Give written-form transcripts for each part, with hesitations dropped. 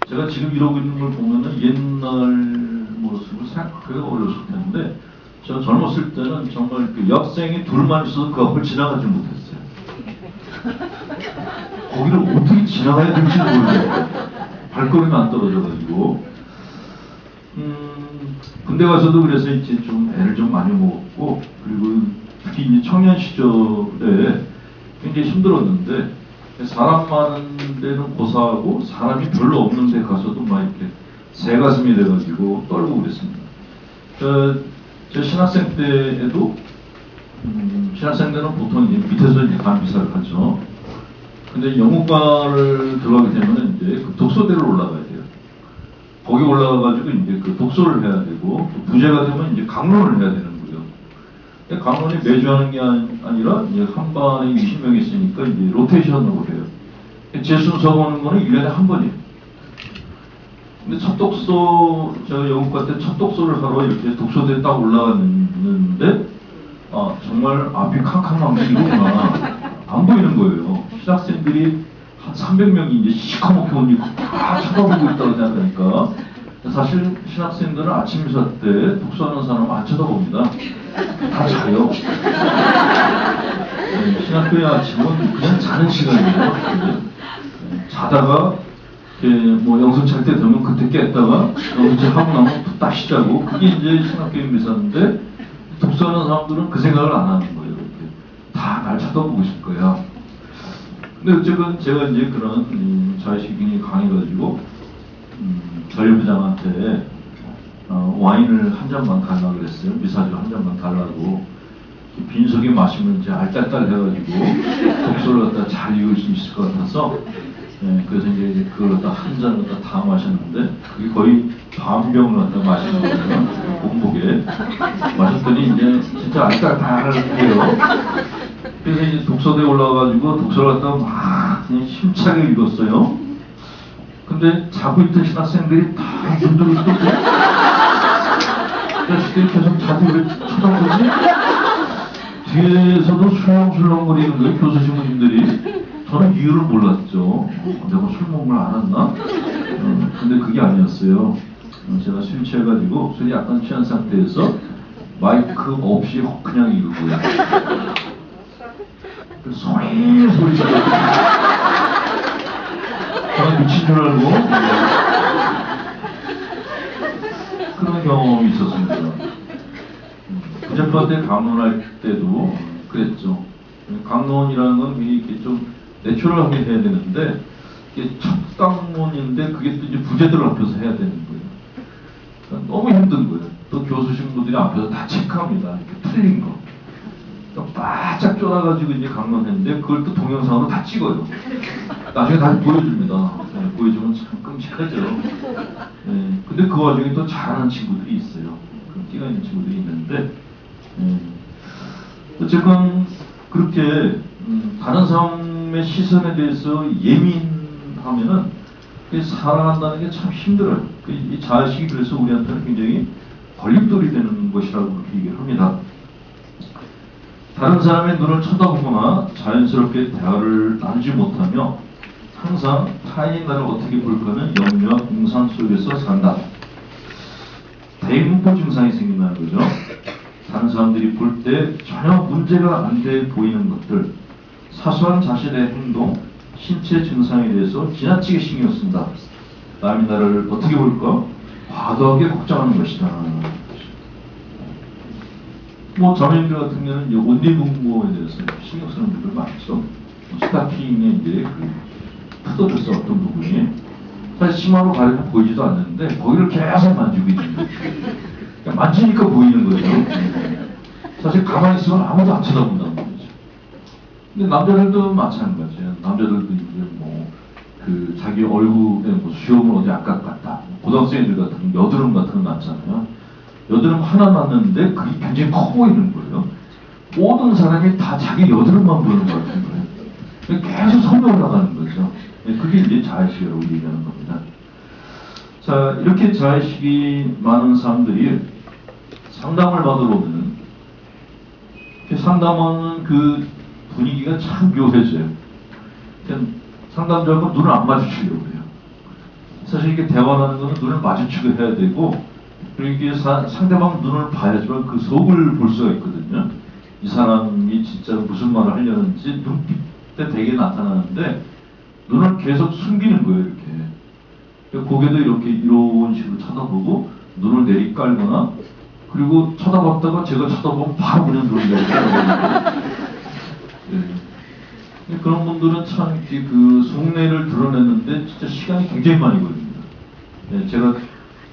제가 지금 이러고 있는 걸 보면은 옛날 모습을 생각하기가 어려웠을 텐데, 제가 젊었을 때는 정말 그 여학생이 둘만 있어도 그 앞을 지나가지 못했어요. 거기를 어떻게 지나가야 될지 모르겠어요. 발걸음이 안 떨어져가지고. 군대 가서도 그래서 이제 좀 애를 좀 많이 먹었고, 그리고 특히 이제 청년 시절에 굉장히 힘들었는데, 사람 많은 데는 고사하고 사람이 별로 없는 데 가서도 막 이렇게 새 가슴이 돼가지고 떨고 그랬습니다. 제 신학생 때에도 신학생 때는 보통 이제 밑에서 이제 간비사를 하죠. 근데 영문과를 들어가게 되면 이제 그 독서대를 올라가야 돼요. 거기 올라가가지고 이제 그 독서를 해야 되고, 또 부제가 되면 이제 강론을 해야 되는 거예요. 강론이 매주 하는 게 아니라 이제 한 반에 20명 있으니까 이제 로테이션으로 해요. 제 순서 오는 거는 1년에 한 번이에요. 근데 첫 독서, 제가 영문과 때 첫 독서를 하러 이렇게 독서대에 딱 올라갔는데, 아, 정말 앞이 캄캄한 게 이거구나. 안 보이는 거예요. 신학생들이 한 300명이 이제 시커멓게 옷 입고 다 쳐다보고 있다고 생각하니까, 사실 신학생들은 아침 미사 때 독서하는 사람 안 쳐다봅니다. 다 자요. 네, 신학교의 아침은 그냥 자는 시간이에요. 자다가 뭐 영성찰 때 되면 그때 깼다가 영성찰 하고 나면 또 다시 자고, 그게 이제 신학교의 미사인데, 독서하는 사람들은 그 생각을 안 하는 거예요. 이렇게 다 날 쳐다보고 있을 거야. 근데 어쨌든 제가 이제 그런 자의식이 강해가지고 전례부장한테 와인을 한 잔만 달라고 그랬어요. 미사주 한 잔만 달라고. 빈속에 마시면 이제 알딸딸 해가지고 독서를 갖다 잘 읽을 수 있을 것 같아서, 그래서 이제 그걸 갖다 한 잔을 갖다 다 마셨는데, 그게 거의 반병을 갖다 마신 거예요. 공복에 마셨더니 이제 진짜 알딸딸 해요. 그래서 이제 독서대에 올라가가지고 독서를 갖다가 막 그냥 힘차게 읽었어요. 근데 자고 있던 신학생들이 다 눈들을 뜨고, 자식들이 계속 자꾸 왜 쳐다보지? 뒤에서도 술렁술렁거리는 거예요, 교수 신부님들이. 저는 이유를 몰랐죠. 내가 술 먹은 걸 알았나? 근데 그게 아니었어요. 제가 술 취해가지고 술이 약간 취한 상태에서 마이크 없이 그냥 읽고요. 소리 지르고 저는 미친 줄 알고 그런 경험이 있었습니다. 부제파 때 강론할 때도 그랬죠. 강론이라는 건 이렇게 좀 내추럴하게 해야 되는데, 이게 첫 강론인데 그게 또 이제 부제들 앞에서 해야 되는 거예요. 그러니까 너무 힘든 거예요. 또 교수 신부들이 앞에서 다 체크합니다. 이렇게 틀린 거. 바짝 쫄아가지고 이제 강론했는데, 그걸 또 동영상으로 다 찍어요. 나중에 다시 보여줍니다. 보여주면 참 끔찍하죠. 근데 그 와중에 또 잘하는 친구들이 있어요. 끼가 있는 친구들이 있는데, 어쨌건 그렇게 다른 사람의 시선에 대해서 예민하면은 살아간다는 게 참 힘들어요. 이 자의식이 그래서 우리한테는 굉장히 걸림돌이 되는 것이라고 그렇게 얘기를 합니다. 다른 사람의 눈을 쳐다보거나 자연스럽게 대화를 나누지 못하며 항상 타인이 나를 어떻게 볼까는 염려와 공상 속에서 산다. 대공포 증상이 생긴다는 거죠. 다른 사람들이 볼 때 전혀 문제가 안 돼 보이는 것들, 사소한 자신의 행동, 신체 증상에 대해서 지나치게 신경 쓴다. 남이 나를 어떻게 볼까? 과도하게 걱정하는 것이다. 뭐 자매님들 같은 경우는 옷 입은 거에 대해서 신경 쓰는 분들 많죠. 스타킹에 이제 그 뜯어졌어, 어떤 부분이. 사실 치마로 가리면 보이지도 않는데 거기를 계속 만지고 있는 거예요. 그러니까 만지니까 보이는 거죠. 사실 가만히 있으면 아무도 안 쳐다본다는 거죠. 근데 남자들도 마찬가지예요. 남자들도 이제 뭐 그 자기 얼굴에 뭐 수염을 어디 아까 같다. 고등학생 애들 같은 여드름 같은 거 났잖아요. 여드름 하나 났는데 그게 굉장히 커 보이는 거예요. 모든 사람이 다 자기 여드름만 보는 것 같은 거예요. 계속 선배 올라가는 거죠. 그게 이제 자의식이라고 얘기하는 겁니다. 자, 이렇게 자의식이 많은 사람들이 상담을 받으러 오면, 상담하는 그 분위기가 참 묘해져요. 상담자하고 눈을 안 마주치려고 해요. 사실 이렇게 대화하는 거는 눈을 마주치고 해야 되고, 그리고 이게 상대방 눈을 봐야지만 그 속을 볼 수가 있거든요. 이 사람이 진짜 무슨 말을 하려는지 눈빛에 되게 나타나는데, 눈을 계속 숨기는 거예요, 이렇게. 고개도 이렇게 이런 식으로 쳐다보고, 눈을 내리깔거나, 그리고 쳐다봤다가 제가 쳐다보면 바로 그냥 눈을 내리깔거나. 예. 그런 분들은 참 그 속내를 드러내는데 진짜 시간이 굉장히 많이 걸립니다. 예, 제가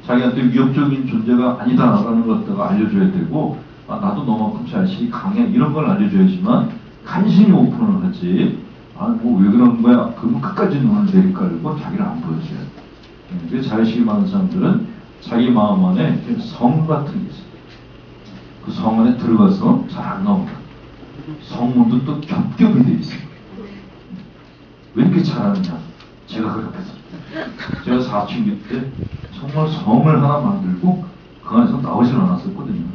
자기한테 위협적인 존재가 아니다라는 걸 갖다가 알려줘야 되고, 아, 나도 너만큼 자신이 강해 이런 걸 알려줘야지만 간신히 오픈을 하지. 아, 뭐 왜 그런 거야? 그러면 끝까지 눈을 내리깔고 자기를 안 보여줘요. 그 자의식이 많은 사람들은 자기 마음 안에 성 같은 게 있어요. 그 성 안에 들어가서 잘 안 나옵니다. 성문도 또 겹겹이 돼 있어요. 왜 이렇게 잘하느냐? 제가 그렇게 해서. 제가 사춘기 때 정말 성을 하나 만들고 그 안에서 나오질 않았었거든요.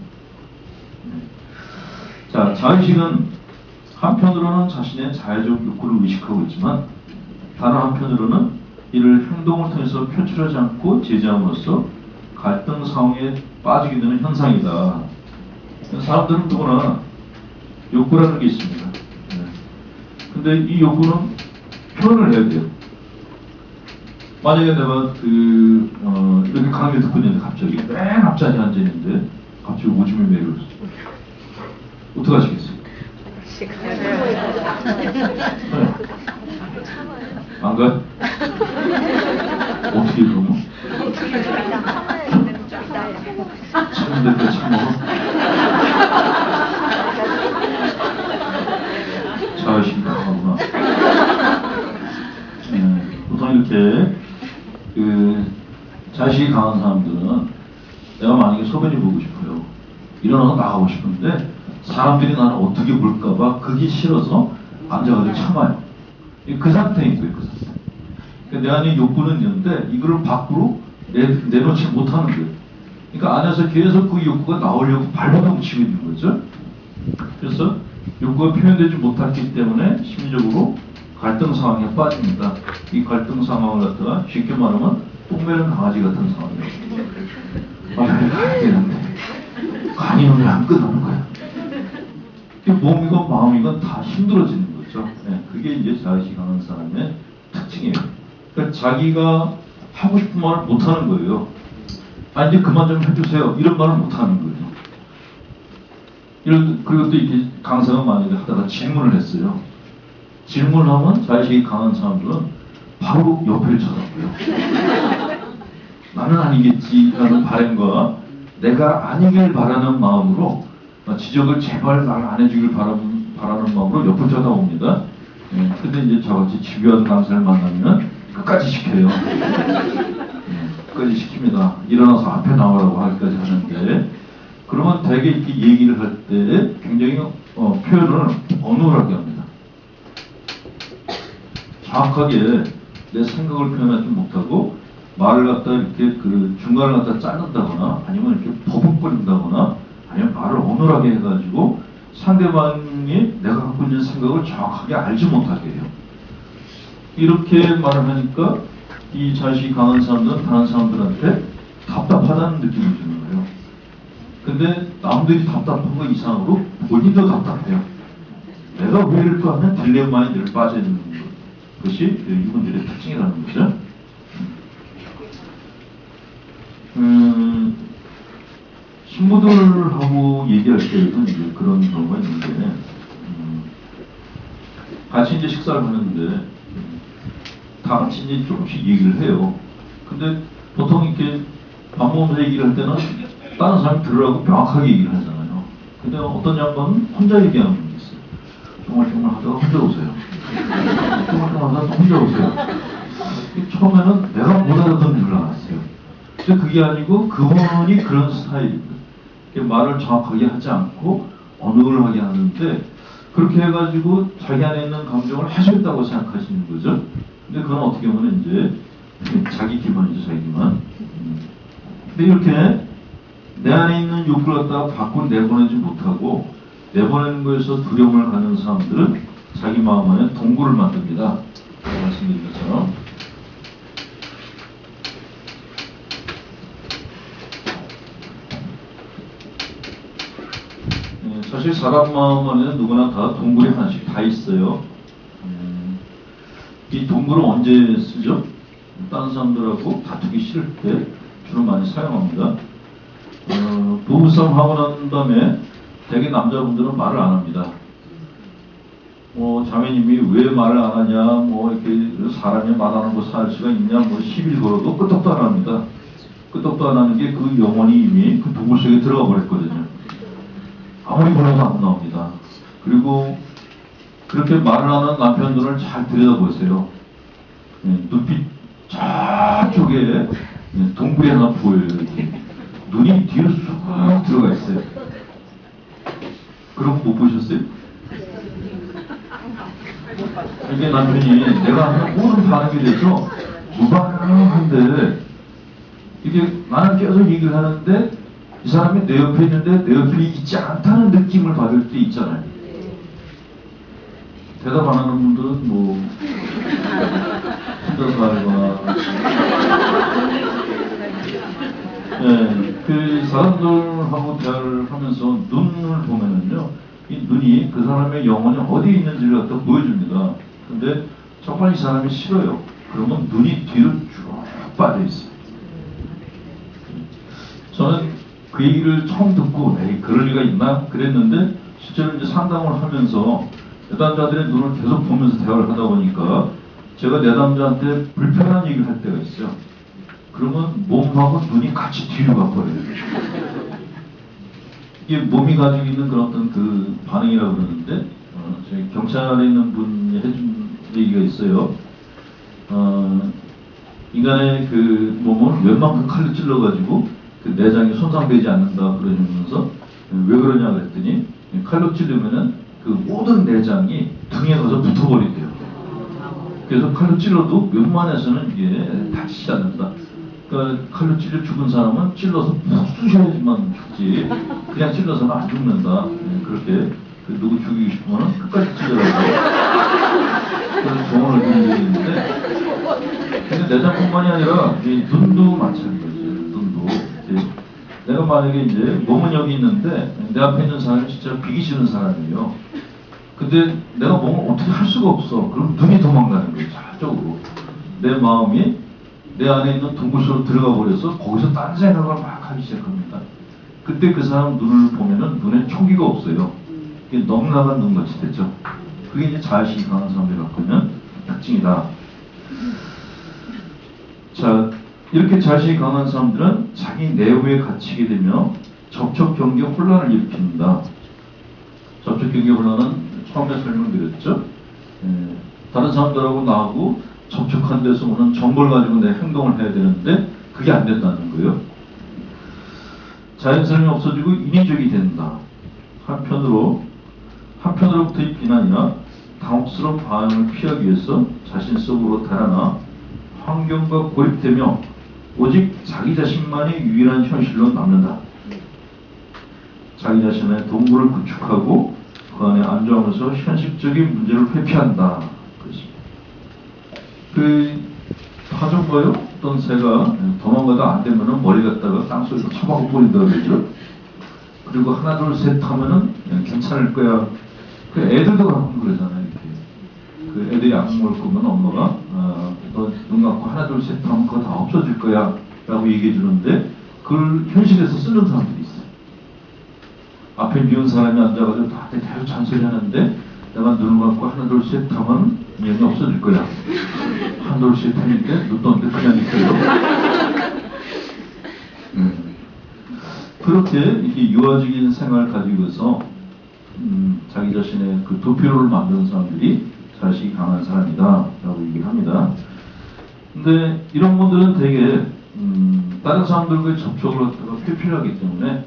네. 자, 자의식은 한편으로는 자신의 자의적 욕구를 의식하고 있지만 다른 한편으로는 이를 행동을 통해서 표출하지 않고 제재함으로써 갈등 상황에 빠지게 되는 현상이다. 사람들은 누구나 욕구라는 게 있습니다. 네. 근데 이 욕구는 표현을 해야 돼요. 만약에 내가 이렇게 강의를 듣고 있는데 갑자기 맨 앞자리에 앉아있는데 갑자기 오줌이 내려오죠. 어떻게 하시겠어요? 네. 안 가요? 어떻게 그러면? 참는데 참어. 자의식이 강하구나. 보통 이렇게 자의식이 강한 사람들은 내가 만약에 소변이 보고 싶어요. 일어나서 나가고 싶은데 사람들이 나를 어떻게 볼까봐 그게 싫어서 앉아가지고 참아요. 그 상태인 거예요, 그 상태. 그러니까 내 안에 욕구는 있는데 이거를 밖으로 내놓지 못하는 거예요. 그러니까 안에서 계속 그 욕구가 나오려고 발버둥 치고 있는 거죠. 그래서 욕구가 표현되지 못했기 때문에 심리적으로 갈등 상황에 빠집니다. 이 갈등 상황을 갖다가 쉽게 말하면 똥매는 강아지 같은 상황이에요. 가야 되는데 간이는 왜 안 끝나는 거야? 몸이건 마음이건 다 힘들어지는 거죠. 네, 그게 이제 자의식이 강한 사람의 특징이에요. 그러니까 자기가 하고 싶은 말을 못하는 거예요. 아, 이제 그만 좀 해주세요. 이런 말을 못하는 거예요. 그리고 또 이렇게 강사가 만약에 하다가 질문을 했어요. 질문을 하면 자의식이 강한 사람들은 바로 옆을 쳐다보고요. 나는 아니겠지라는 바람과 내가 아니길 바라는 마음으로 지적을 제발 말 안 해주길 바라는 마음으로 옆을 쳐다봅니다. 예, 근데 이제 저같이 집요한 강사를 만나면 끝까지 시켜요. 예, 끝까지 시킵니다. 일어나서 앞에 나오라고 하기까지 하는데, 그러면 되게 이렇게 얘기를 할 때 굉장히 표현을 어눌하게 합니다. 정확하게 내 생각을 표현하지 못하고 말을 갖다 이렇게 그 중간을 갖다 자른다거나 아니면 이렇게 버벅거린다거나 아니면 말을 어눌하게 해가지고 상대방이 내가 갖고 있는 생각을 정확하게 알지 못하게 해요. 이렇게 말을 하니까 이 자의식이 강한 사람들은 다른 사람들한테 답답하다는 느낌을 주는 거예요. 근데 남들이 답답한 거 이상으로 본인도 답답해요. 내가 왜 이럴까 하면 딜레마에 늘 빠져있는 것이 이분들의 특징이라는 거죠. 친구들하고 얘기할 때는 이제 그런 경우가 있는데, 같이 이제 식사를 하는데, 다 같이 이제 조금씩 얘기를 해요. 근데 보통 이렇게 밥 먹으면서 얘기를 할 때는 다른 사람이 들으라고 명확하게 얘기를 하잖아요. 근데 어떤 양반은 혼자 얘기하는 게 있어요. 정말 하다가 혼자 오세요. 정말 하다가 혼자 오세요. 처음에는 내가 못 알아듣는 줄 알았어요. 근데 그게 아니고 그분이 그런 스타일입니다. 말을 정확하게 하지 않고 어눌하게 하는데, 그렇게 해가지고 자기 안에 있는 감정을 해소했다고 생각하시는 거죠. 근데 그건 어떻게 보면 이제 자기 기만이죠, 자기 기만. 근데 이렇게 내 안에 있는 욕구를 갖다가 밖으로 내보내지 못하고 내보내는 거에서 두려움을 갖는 사람들은 자기 마음 안에 동굴을 만듭니다. 말씀드린 것처럼. 사실 사람 마음 안에는 누구나 다 동굴이 하나씩 다 있어요. 이 동굴을 언제 쓰죠? 다른 사람들하고 다투기 싫을 때 주로 많이 사용합니다. 부부싸움 하고 난 다음에 대개 남자분들은 말을 안 합니다. 자매님이 왜 말을 안 하냐, 이렇게 사람이 말하는 거 살 수가 있냐, 시비를 걸어도 끄떡도 안 합니다. 끄떡도 안 하는 게 그 영혼이 이미 그 동굴 속에 들어가 버렸거든요. 아무리 불러도 안 나옵니다. 그리고 그렇게 말을 하는 남편들을 잘 들여다보세요. 눈빛 저쪽에 동굴이 하나 보여요. 눈이 뒤로 쑥 들어가 있어요. 그런 거 못 보셨어요? 이게 남편이 내가 하는 모든 반응이 돼서 무방한데 이게 나는 계속 얘기를 하는데 이 사람이 내 옆에 있는데 내 옆에 있지 않다는 느낌을 받을 때 있잖아요. 대답 안 하는 분들은 혼자 살거나 그 사람들하고 대화를 하면서 눈을 보면은요, 이 눈이 그 사람의 영혼이 어디에 있는지를 갖다 보여줍니다. 근데 정말 이 사람이 싫어요. 그러면 눈이 뒤로 쭉 빠져 있어요. 저는 그 얘기를 처음 듣고 에이 그럴 리가 있나 그랬는데 실제로 이제 상담을 하면서 내담자들의 눈을 계속 보면서 대화를 하다 보니까 제가 내담자한테 불편한 얘기를 할 때가 있어요. 그러면 몸하고 눈이 같이 뒤로 가버려요. 이게 몸이 가지고 있는 그런 어떤 그 반응이라고 그러는데 저희 경찰에 있는 분이 해준 얘기가 있어요. 인간의 그 몸을 웬만큼 칼로 찔러가지고 그 내장이 손상되지 않는다 그러면서 왜 그러냐 그랬더니 칼로 찌르면은 그 모든 내장이 등에 가서 붙어버린대요. 그래서 칼로 찔러도 웬만해서는 이게 다치지 않는다. 그러니까 칼로 찔려 죽은 사람은 찔러서 푹 쑤셔야지만 죽지 그냥 찔러서는 안 죽는다. 그렇게 누구 죽이고 싶으면 끝까지 찔러라고 그런 조언을 드린 적이 있는데 근데 내장뿐만이 아니라 이 눈도 마찬가지예요. 눈도 내가 만약에 이제 몸은 여기 있는데 내 앞에 있는 사람이 진짜 비기 싫은 사람이에요. 근데 내가 몸을 어떻게 할 수가 없어. 그럼 눈이 도망가는 거예요. 저쪽으로. 내 마음이 내 안에 있는 동굴 속으로 들어가 버려서 거기서 딴 생각을 막 하기 시작합니다. 그때 그 사람 눈을 보면은 눈에 총기가 없어요. 이게 넉나간 눈같이 되죠. 그게 이제 자의식이 강한 사람들이 갖고 있는 특징이다. 자, 이렇게 자의식이 강한 사람들은 자기 내부에 갇히게 되며 접촉 경계 혼란을 일으킵니다. 접촉 경계 혼란은 처음에 설명드렸죠. 다른 사람들하고 나하고 접촉한 데서 오는 정보를 가지고 내 행동을 해야 되는데 그게 안 된다는 거예요. 자연스러움이 없어지고 인위적이 된다. 한편으로부터의 비난이나 당혹스러운 반응을 피하기 위해서 자신 속으로 달아나 환경과 고립되며 오직 자기 자신만이 유일한 현실로 남는다. 자기 자신의 동굴을 구축하고 그 안에 안주하면서 현실적인 문제를 회피한다. 그 파종과요? 어떤 새가 도망가다 안 되면은 머리 갖다가 땅속에서 처박아 버린다 그러죠. 그리고 하나 둘 셋 하면은 괜찮을 거야. 그 애들도 가끔 그러잖아요. 이렇게 그 애들이 약 먹을 거면 엄마가 너 눈 감고 하나 둘 셋 하면 그거 다 없어질 거야 라고 얘기해 주는데 그걸 현실에서 쓰는 사람들이 있어요. 앞에 미운 사람이 앉아가지고 나한테 대로 잔소리 하는데 내가 눈을 감고 하나 둘 셋 하면 얘는 없어질 거야. 하나 둘 셋 하는데 눈 떴는데 그냥 있어요. 그렇게 이렇게 유아적인 생활을 가지고서 자기 자신의 그 도피로를 만드는 사람들이 자식이 강한 사람이다 라고 얘기를 합니다. 근데 이런 분들은 되게 다른 사람들과의 접촉을 갖다가 회피하기 때문에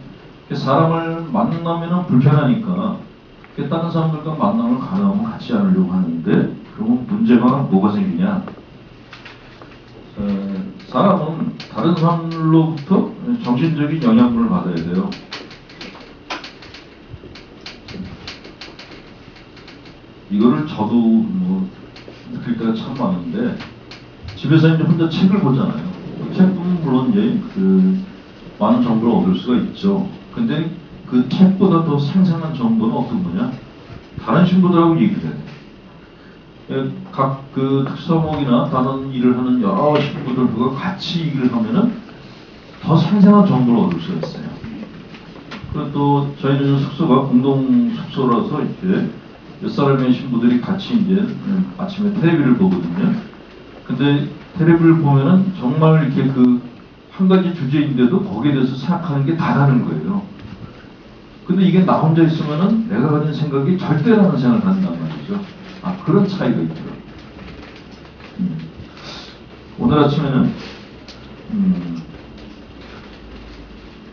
사람을 만나면 불편하니까 다른 사람들과 만남을 가능하면 갖지 않으려고 하는데 그러면 문제가 뭐가 생기냐. 사람은 다른 사람으로부터 정신적인 영향을 받아야 돼요. 이거를 저도 느낄 때가 참 많은데 집에서 이제 혼자 책을 보잖아요. 책 보면 물론 이제 그 많은 정보를 얻을 수가 있죠. 근데 그 그 책보다 더 생생한 정보는 어떤 거냐? 다른 신부들하고 얘기를 해야 돼. 각 그 특수목이나 다른 일을 하는 여러 신부들과 같이 얘기를 하면은 더 생생한 정보를 얻을 수가 있어요. 그리고 또 저희는 숙소가 공동 숙소라서 이렇게 몇 사람의 신부들이 같이 이제 아침에 텔레비를 보거든요. 근데 텔레비를 보면은 정말 이렇게 그 한 가지 주제인데도 거기에 대해서 생각하는 게 다르는 거예요. 근데 이게 나 혼자 있으면은 내가 가진 생각이 절대라는 생각을 한단 말이죠. 아, 그런 차이가 있더라고요. 오늘 아침에는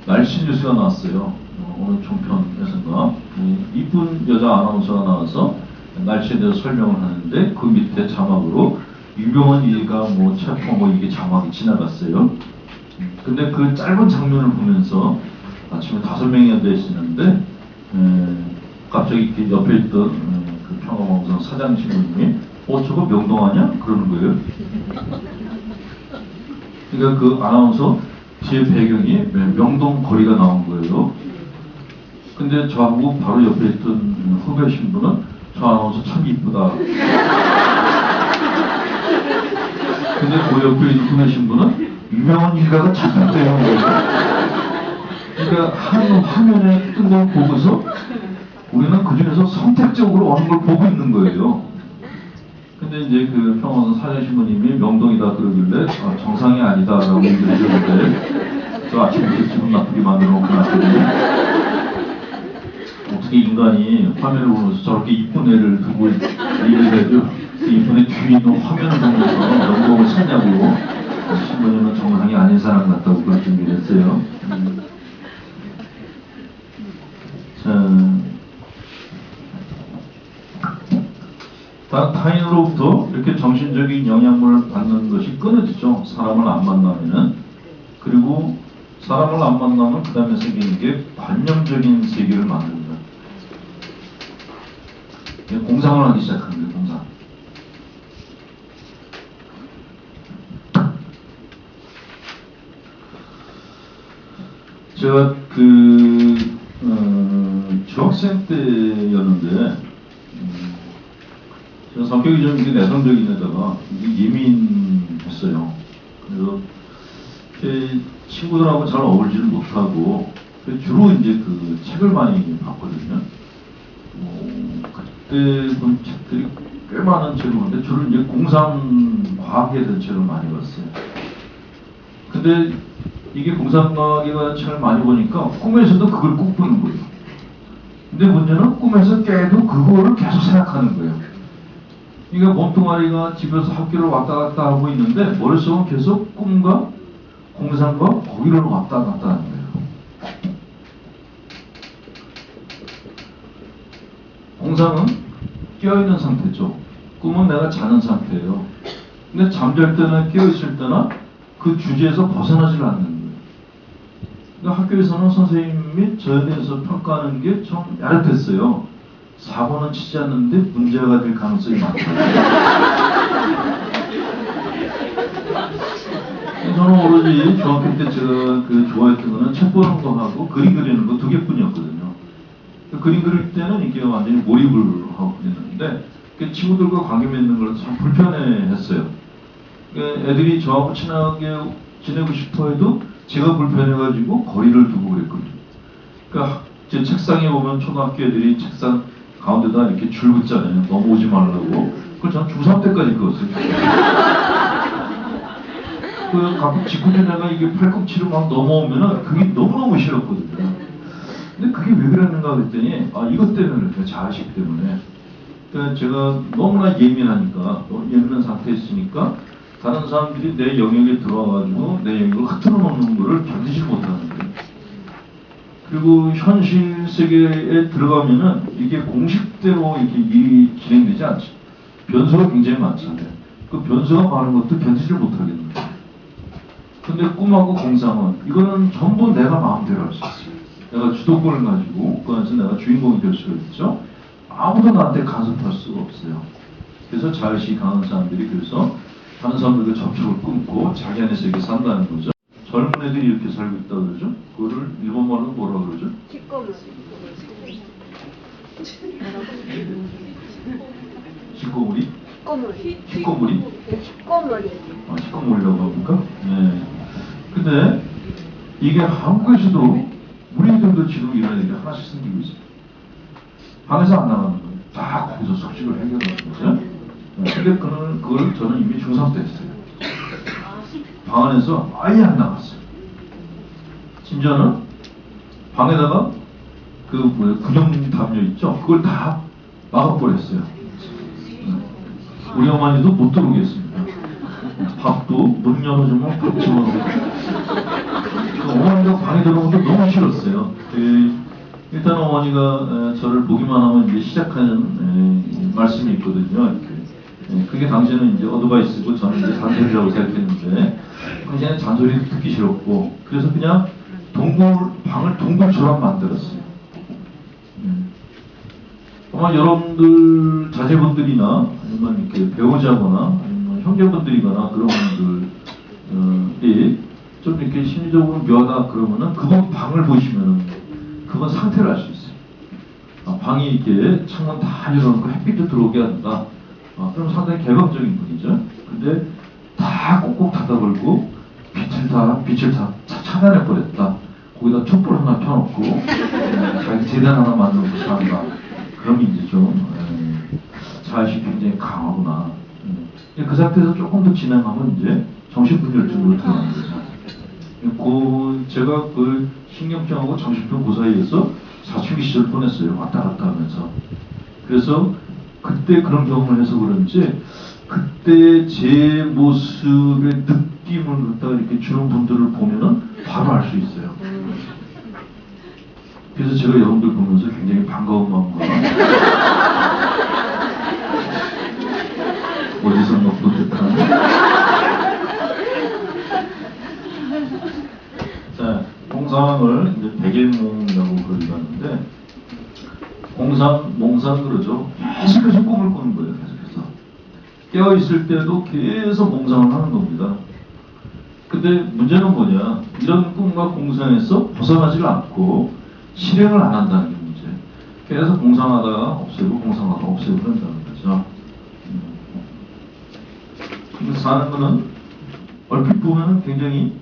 날씨 뉴스가 나왔어요. 오늘 종편에서인가 이쁜 여자 아나운서가 나와서 날씨에 대해서 설명을 하는데 그 밑에 자막으로 유병헌 얘가 뭐 체포 뭐 이게 자막이 지나갔어요. 근데 그 짧은 장면을 보면서 아침에 5명이 앉아있었는데 갑자기 이렇게 옆에 있던 그 평화방송 사장 신부님이 저거 명동 아니야? 그러는 거예요. 그러니까 그 아나운서 뒤에 배경이 명동 거리가 나온 거예요. 근데 저하고 바로 옆에 있던 후배 신부는 저 아나운서 참 이쁘다. 근데 그 옆에 있는 후배 신부는 유명한 일가가 착각돼요. 그러니까 한 화면에 뜬 걸 보고서 우리는 그 중에서 선택적으로 어느 걸 보고 있는 거예요. 근데 이제 그 평화선 사장 신부님이 명동이다 그러길래 정상이 아니다라고 얘기를 해줬는데 저 아침부터 기분 나쁘게 만들어 놓고 났거든요. 어떻게 인간이 화면을 보면서 저렇게 이쁜 애를 두고 얘기를 해도 그 이쁜 애 뒤에 있는 화면을 보면서 명동을 찾냐고 신부님은 정상이 아닌 사람 같다고 그런 준비를 했어요. 자, 타인으로부터 이렇게 정신적인 영향을 받는 것이 끊어지죠. 사람을 안 만나면은. 그리고 사람을 안 만나면 그 다음에 생기는 게 관념적인 세계를 만듭니다. 공상을 하기 시작하는 거예요, 공상. 제가 중학생 때였는데, 제가 성격이 좀 내성적인 데다가 예민했어요. 그래서 제 친구들하고 잘 어울리지를 못하고, 주로 이제 그 책을 많이 봤거든요. 그때 본 책들이 꽤 많은 책을 봤는데, 주로 이제 공상과학에 대한 책을 많이 봤어요. 근데 이게 공상과학에 대한 책을 많이 보니까 꿈에서도 그걸 꼭 보는 거예요. 근데 문제는 꿈에서 깨도 그거를 계속 생각하는 거예요. 그러니까 몸뚱아리가 집에서 학교를 왔다 갔다 하고 있는데 머릿속은 계속 꿈과 공상과 거기를 왔다 갔다 하는 거예요. 공상은 깨어있는 상태죠. 꿈은 내가 자는 상태예요. 근데 잠잘 때나 깨어있을 때나 그 주제에서 벗어나질 않는 거예요. 그러니까 학교에서는 선생님이 저에 대해서 평가하는 게 좀 야릇했어요. 4번은 치지 않는데 문제가 될 가능성이 많다. 저는 오로지 중학교 때 제가 좋아했던 거는 책 보는 거 하고 그림 그리는 거 2개뿐이었거든요. 그림 그릴 때는 이게 완전히 몰입을 하고 그랬는데 친구들과 관계 맺는 걸 참 불편해했어요. 애들이 저하고 친하게 지내고 싶어 해도 제가 불편해가지고 거리를 두고 그랬거든요. 그러니까 제 책상에 보면 초등학교 애들이 책상 가운데다 이렇게 줄 긋잖아요. 넘어오지 말라고. 그걸 전 중3 때까지 그었어요. 가끔 직구전에가 이게 팔꿈치로 막 넘어오면은 그게 너무너무 싫었거든요. 근데 그게 왜 그랬는가 그랬더니 이것 때문에 그래요. 자아식 때문에. 그러니까 제가 너무나 예민하니까 예민한 상태에 있으니까 다른 사람들이 내 영역에 들어와가지고 내 영역을 흐트러 놓는 거를 견디지 못하는 거예요. 그리고 현실 세계에 들어가면은 이게 공식대로 이렇게 일이 진행되지 않죠. 변수가 굉장히 많잖아요. 그 변수가 많은 것도 견디지 못하겠는 거예요. 근데 꿈하고 공상은 이거는 전부 내가 마음대로 할 수 있어요. 내가 주도권을 가지고 그 안에서 내가 주인공이 될 수가 있죠. 아무도 나한테 간섭할 수가 없어요. 그래서 자의식이 강한 사람들이 그래서 다른 사람들과 접촉을 끊고 자기 안에서 이렇게 산다는 거죠. 젊은 애들이 이렇게 살고 있다고 그러죠? 그거를 일본말로 뭐라 그러죠? 기꺼 식구물이? 식구물이? 식구물이라고 합니까? 네. 근데 이게 한국에서도 우리들도 지금 이런 일이 하나씩 생기고 있습니다. 방에서 안 나가는 거예요. 다 거기서 숙식을 해결하는 거죠. 근데 그걸 저는 이미 중3 때 했어요. 방 안에서 아예 안 나갔어요. 심지어는 방에다가 구정담요 있죠? 그걸 다 막아버렸어요. 우리 어머니도 못 들어오게 했습니다. 밥도 문 열어주면 밥 집어넣고. 어머니가 방에 들어오는 게 너무 싫었어요. 일단 어머니가 저를 보기만 하면 이제 시작하는 말씀이 있거든요. 그게 당시에는 이제 어드바이스고 저는 이제 잔소리라고 생각했는데, 당시에는 잔소리도 듣기 싫었고, 그래서 그냥 방을 동굴처럼 만들었어요. 아마 여러분들 자제분들이나 아니면 이렇게 배우자거나 아니면 형제분들이거나 그런 분들이 좀 이렇게 심리적으로 묘하다 그러면은 그건 방을 보시면은 그건 상태를 알 수 있어요. 방이 이렇게 창문 다 열어놓고 햇빛도 들어오게 한다. 그럼 상당히 개방적인 분이죠. 근데 다 꼭꼭 닫아버리고 빛을 다 차단해버렸다. 거기다 촛불 하나 켜놓고 자기 재단 하나 만들고 산다. 그러면 이제 좀 자의식이 굉장히 강하구나. 그 상태에서 조금 더 진행하면 이제 정신분열증으로 들어가는 거죠. 제가 그 신경증하고 정신병 그 사이에서 사춘기 시절 보냈어요. 왔다 갔다 하면서. 그래서 그때 그런 경험을 해서 그런지 그때 제 모습의 느낌을 갖다가 이렇게 주는 분들을 보면은 바로 알 수 있어요. 그래서 제가 여러분들 보면서 굉장히 반가운 마음과 어디서 먹고 듯한 자, 공상을 이제 백일몽이라고 그러기도 하는데 몽상 그러죠. 계속해서 꿈을 꾸는 거예요. 계속해서 깨어있을 때도 계속 몽상을 하는 겁니다. 근데 문제는 뭐냐, 이런 꿈과 공상에서 벗어나지가 않고 실행을 안 한다는 게 문제. 계속 공상하다가 없애고 공상하다가 없애고 그런다는 거죠. 사는 거는 얼핏 보면 굉장히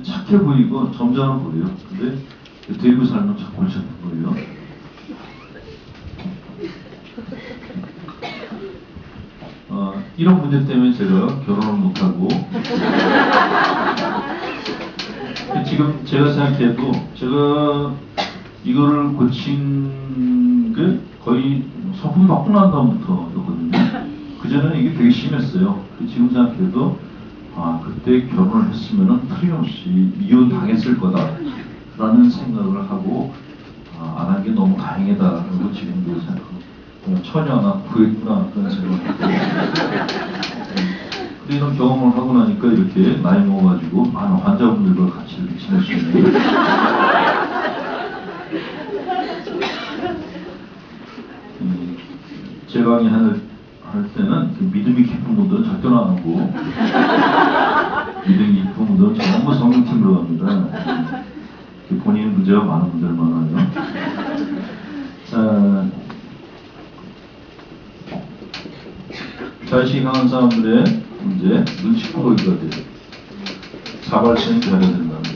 착해 보이고 점잖아 보여요. 근데 데리고 살면 참 골치 아픈 거예요. 이런 문제 때문에 제가 결혼을 못하고 지금 제가 생각해도 제가 이거를 고친 게 거의 소품 받고 난 다음부터였거든요. 그전에는 이게 되게 심했어요. 지금 생각해도 그때 결혼을 했으면 틀림없이 이혼 당했을 거다라는 생각을 하고 안 한 게 너무 다행이다라고 지금도 생각합니다. 처녀 하나 구했구나 그런 생각을 하고 근데 이런 경험을 하고 나니까 이렇게 나이 먹어가지고 많은 환자분들과 같이 이렇게 지낼 수 있는 제 강의 할 때는 믿음이 깊은 분들은 절대로 안 오고 믿음이 깊은 분들은 전부 성경팀으로 갑니다. 본인 문제가 많은 분들만 와요. 자의식이 강한 사람들의 문제, 눈치껏 보기가 돼요. 자발성이 돼야 된다는 거예요.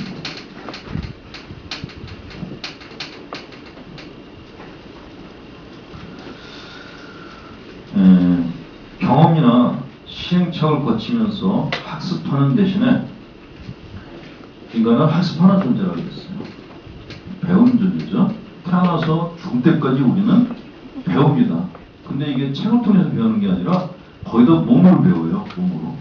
경험이나 시행착오를 거치면서 학습하는 대신에 인간은 학습하는 존재가 됐어요. 배우는 존재죠. 태어나서 죽을 때까지 우리는 배웁니다. 근데 이게 책을 통해서 배우는 게 아니라 거의 다 몸으로 배워요. 몸으로.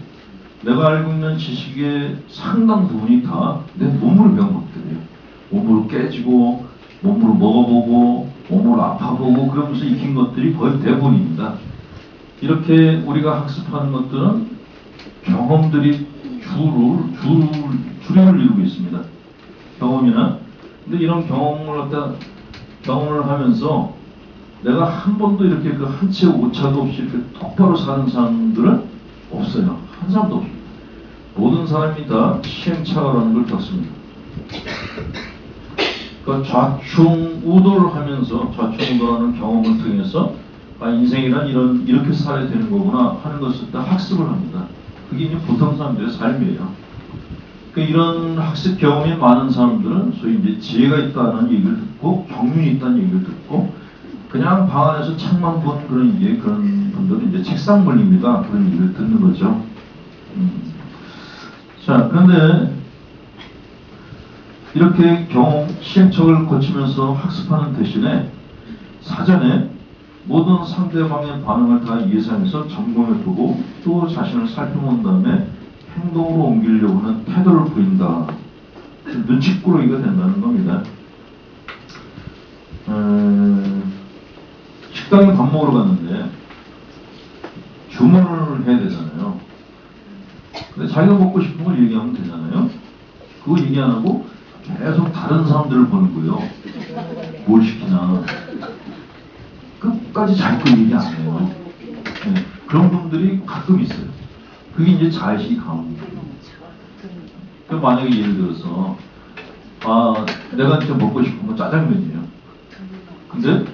내가 알고 있는 지식의 상당 부분이 다 내 몸으로 배운 것들이에요. 몸으로 깨지고 몸으로 먹어보고 몸으로 아파보고 그러면서 익힌 것들이 거의 대부분입니다. 이렇게 우리가 학습하는 것들은 경험들이 주력을 이루고 있습니다. 경험이나. 근데 이런 경험을 하면서 내가 한 번도 이렇게 그 한 채 오차도 없이 이렇게 똑바로 사는 사람들은 없어요. 한 사람도 없어요. 모든 사람이 다 시행착오라는 걸 겪습니다. 그러니까 좌충우돌을 하면서 좌충우돌하는 경험을 통해서 아, 인생이란 이렇게 살아야 되는 거구나 하는 것을 다 학습을 합니다. 그게 이제 보통 사람들의 삶이에요. 그러니까 이런 학습 경험이 많은 사람들은 소위 이제 지혜가 있다는 얘기를 듣고 경륜이 있다는 얘기를 듣고 그냥 방 안에서 책만 본 그런 분들은 이제 책상 물립니다. 그런 얘기를 듣는 거죠. 자, 그런데 이렇게 경험, 시행착오를 거치면서 학습하는 대신에 사전에 모든 상대방의 반응을 다 예상해서 점검해보고 또 자신을 살펴본 다음에 행동으로 옮기려고 하는 태도를 보인다. 눈치꾸러기가 된다는 겁니다. 식당에 밥 먹으러 갔는데 주문을 해야 되잖아요. 근데 자기가 먹고 싶은 걸 얘기하면 되잖아요. 그거 얘기 안 하고 계속 다른 사람들을 보는 거예요. 뭘 시키나. 끝까지 자기 거 얘기 안 해요. 네, 그런 분들이 가끔 있어요. 그게 이제 자의식이 강한 거예요. 그럼 만약에 예를 들어서 아, 내가 진짜 먹고 싶은 건 짜장면이에요. 근데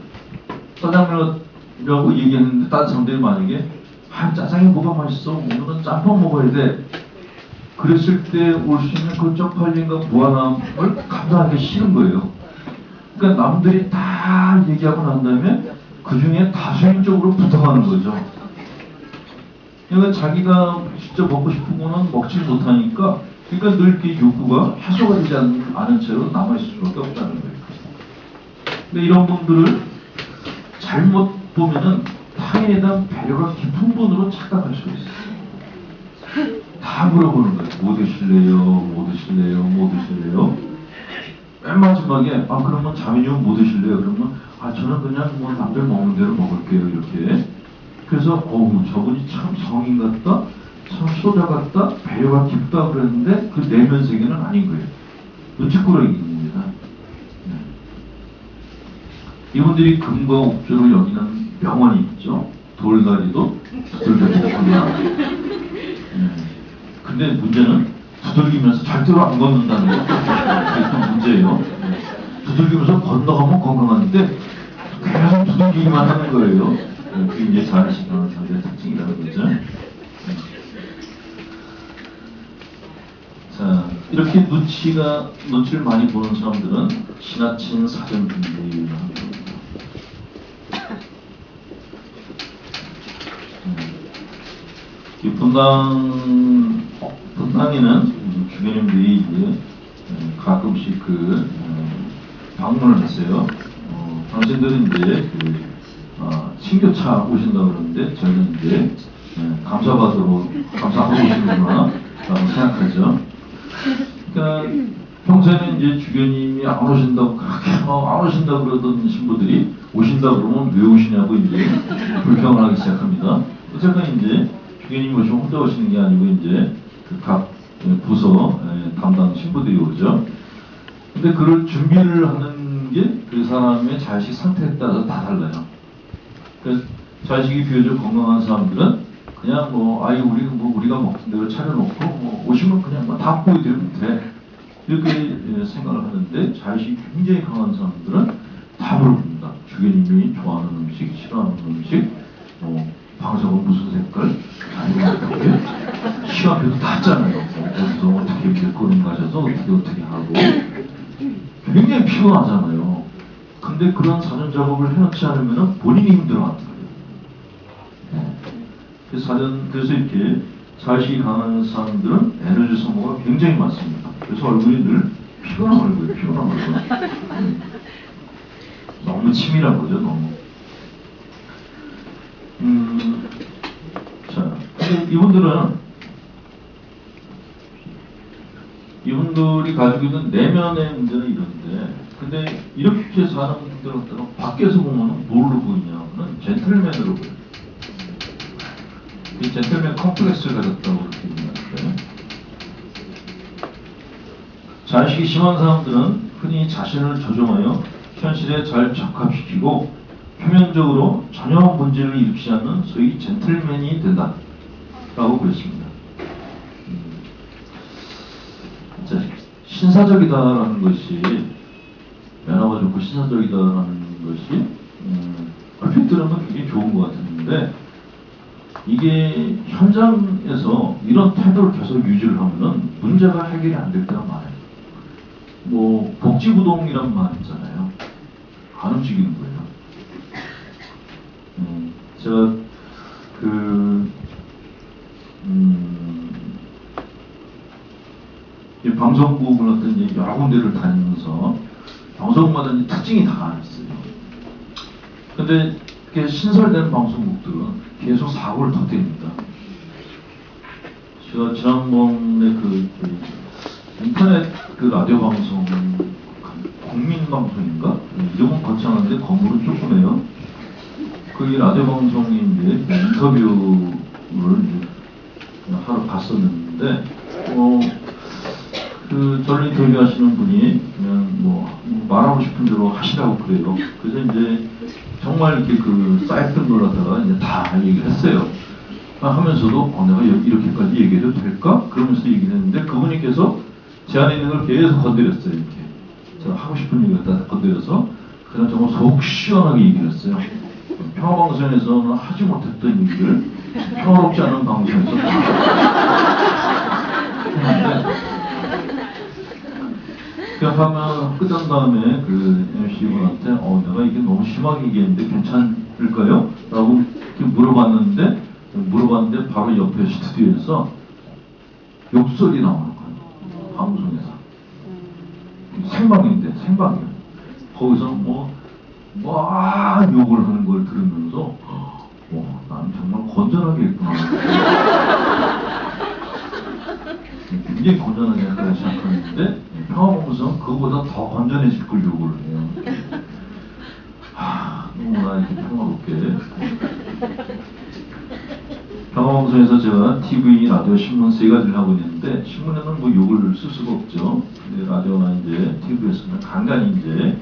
짜장면이라고 얘기했는데 다른 사람들이 만약에 아, 짜장이 뭐가 맛있어? 오늘은 짬뽕 먹어야 돼. 그랬을 때 올 수 있는 그 쪽팔림과 무한함을 감당하기 싫은 거예요. 그러니까 남들이 다 얘기하고 난 다음에 그 중에 다수인적으로 붙어가는 거죠. 그러니까 자기가 진짜 먹고 싶은 거는 먹지 못하니까 그러니까 늘 이렇게 욕구가 해소가 되지 않은 채로 남아있을 수밖에 없다는 거예요. 근데 이런 분들을 잘못 보면은 타인에 대한 배려가 깊은 분으로 착각할 수 있어요. 다 물어보는 거예요. 뭐 드실래요? 뭐 드실래요? 뭐 드실래요? 맨 마지막에 아 그러면 자매님은 뭐 드실래요? 그러면 아 저는 그냥 뭐 남들 먹는 대로 먹을게요. 이렇게. 그래서 어우 저분이 참 성인 같다? 참 소자 같다? 배려가 깊다 그랬는데 그 내면 세계는 아닌 거예요. 눈치꾸러기입니다. 네. 이분들이 금과 옥조로 여기는 명언이 있죠. 돌다리도 두들겨주구나. 네. 근데 문제는 두들기면서 절대로 안 걷는다는 거. 그게 또 문제예요. 네. 두들기면서 건너가면 건강한데 계속 두들기기만 하는 거예요. 네. 그게 이제 자의식하는 사람들의 특징이라는 거죠. 네. 자, 이렇게 눈치를 많이 보는 사람들은 지나친 사전 준비를 하는 겁니다. 이 분당에는 주교님들이 이제 가끔씩 방문을 했어요. 당신들은 이제 신교차 오신다고 그러는데 저희는 이제 감사하고 오시는구나 라고 생각하죠. 그러니까 평소에는 이제 주교님이 안 오신다고 그렇게 안 오신다고 그러던 신부들이 오신다 그러면 왜 오시냐고 이제 불평을 하기 시작합니다. 어쨌든 이제 주교님이 오시면 혼자 오시는 게 아니고 이제 각 부서 담당 신부들이 오죠. 근데 그걸 준비를 하는 게 그 사람의 자식 상태에 따라서 다 달라요. 그래서 자식이 비교적 건강한 사람들은 그냥 우리가 먹던 대로 차려놓고 오시면 그냥 다 보여드리면 돼. 이렇게 생각을 하는데 자식이 굉장히 강한 사람들은 다 물어봅니다. 주교님이 좋아하는 음식, 싫어하는 음식, 방석은 무슨 색깔, 어떻게 시간표도 다 했잖아요. 어디서 어떻게 길거리 가셔서 어떻게 하고 굉장히 피곤하잖아요. 근데 그런 사전 작업을 해놓지 않으면 본인이 힘들어하는 거예요. 그래서 이렇게 자식이 강한 사람들은 에너지 소모가 굉장히 많습니다. 그래서 얼굴이 늘 피곤한 얼굴. 너무 치밀한 거죠, 너무. 자, 이분들이 가지고 있는 내면의 문제는 이런데, 근데 이렇게 사는 분들은 밖에서 보면 뭘로 보이냐면 젠틀맨으로 보여요. 이 젠틀맨 컴플렉스를 가졌다고 그렇게 얘기하는데, 자의식이 심한 사람들은 흔히 자신을 조종하여 현실에 잘 적합시키고 표면적으로 전혀 문제를 일으키지 않는 소위 젠틀맨이 된다 라고 그랬습니다. 자, 신사적이다라는 것이 매너가 좋고 시사적이다라는 것이 얼핏 들으면 굉장히 좋은 것 같은데 이게 현장에서 이런 태도를 계속 유지를 하면은 문제가 해결이 안 될 때가 많아요. 뭐 복지부동이란 말 있잖아요. 안 움직이는 거예요. 제가 이 방송국을 어떤 이제 여러 군데를 다니면서 방송마다 이제 특징이 다 있어요. 근데 신설된 방송국들은 계속 사고를 터뜨립니다. 제가 지난번에 인터넷 라디오 방송 국민방송인가? 이름은 거창한데 건물은 조그매요. 그 라디오 방송인데 인터뷰를 하러 갔었는데 저를 인터뷰하시는 분이 그냥 말하고 싶은 대로 하시라고 그래요. 그래서 이제 정말 이렇게 사이트를 놀다가 이제 다 얘기를 했어요. 하면서도 내가 이렇게까지 얘기해도 될까? 그러면서 얘기를 했는데 그분께서 제 안에 있는 걸 계속 건드렸어요. 이렇게 제가 하고 싶은 얘기를 다 건드려서 그냥 정말 속 시원하게 얘기를 했어요. 평화방송에서는 하지 못했던 얘기를 평화롭지 않은 방송에서 했는데 하면 끝난 다음에 MC분한테 내가 이게 너무 심하게 얘기했는데 괜찮을까요? 라고 이렇게 물어봤는데 바로 옆에 스튜디오에서 욕설이 나오는 거예요. 방송에서. 생방이에요. 거기서 막 욕을 하는 걸 들으면서 나는 정말 건전하게 했구나. 굉장히 건전하게 한다고 생각하는데 평화방송은 그거보다 더 건전해질 걸 요구를 해요. 너무나 이렇게 평화롭게. 평화방송에서 제가 TV, 라디오, 신문 세 가지를 하고 있는데 신문에는 욕을 쓸 수가 없죠. 근데 라디오나 이제 TV에서는 간간히 이제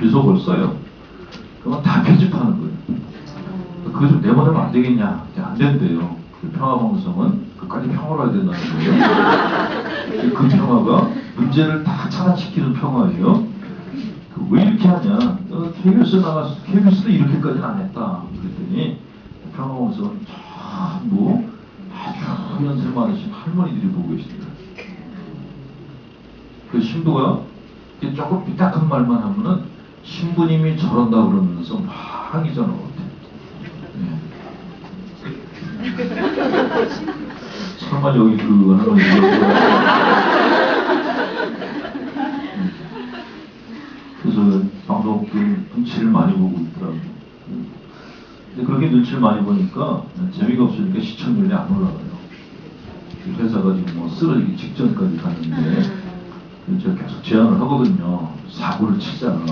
비속어를 써요. 그러면 다 편집하는 거예요. 그거 좀 내보내면 안 되겠냐? 안 된대요. 평화방송은 끝까지 평화로워야 된다는 거예요. 그 평화가 문제를 다 차단시키는 평화예요. 왜 이렇게 하냐? KBS 나가서 KBS도 이렇게까지는 안 했다. 그랬더니 평화방송은 전부 아주 연세 많으신 할머니들이 보고 계시더라고요. 그 신부가 조금 삐딱한 말만 하면은 신부님이 저런다 그러면서 막 항의자는 것 같아요. 설마 여기 할머니 그래서 방송국 눈치를 많이 보고 있더라고요. 근데 그렇게 눈치를 많이 보니까 재미가 없으니까 시청률이 안 올라가요. 회사가 지금 쓰러지기 직전까지 갔는데 제가 계속 제안을 하거든요. 사고를 치잖아.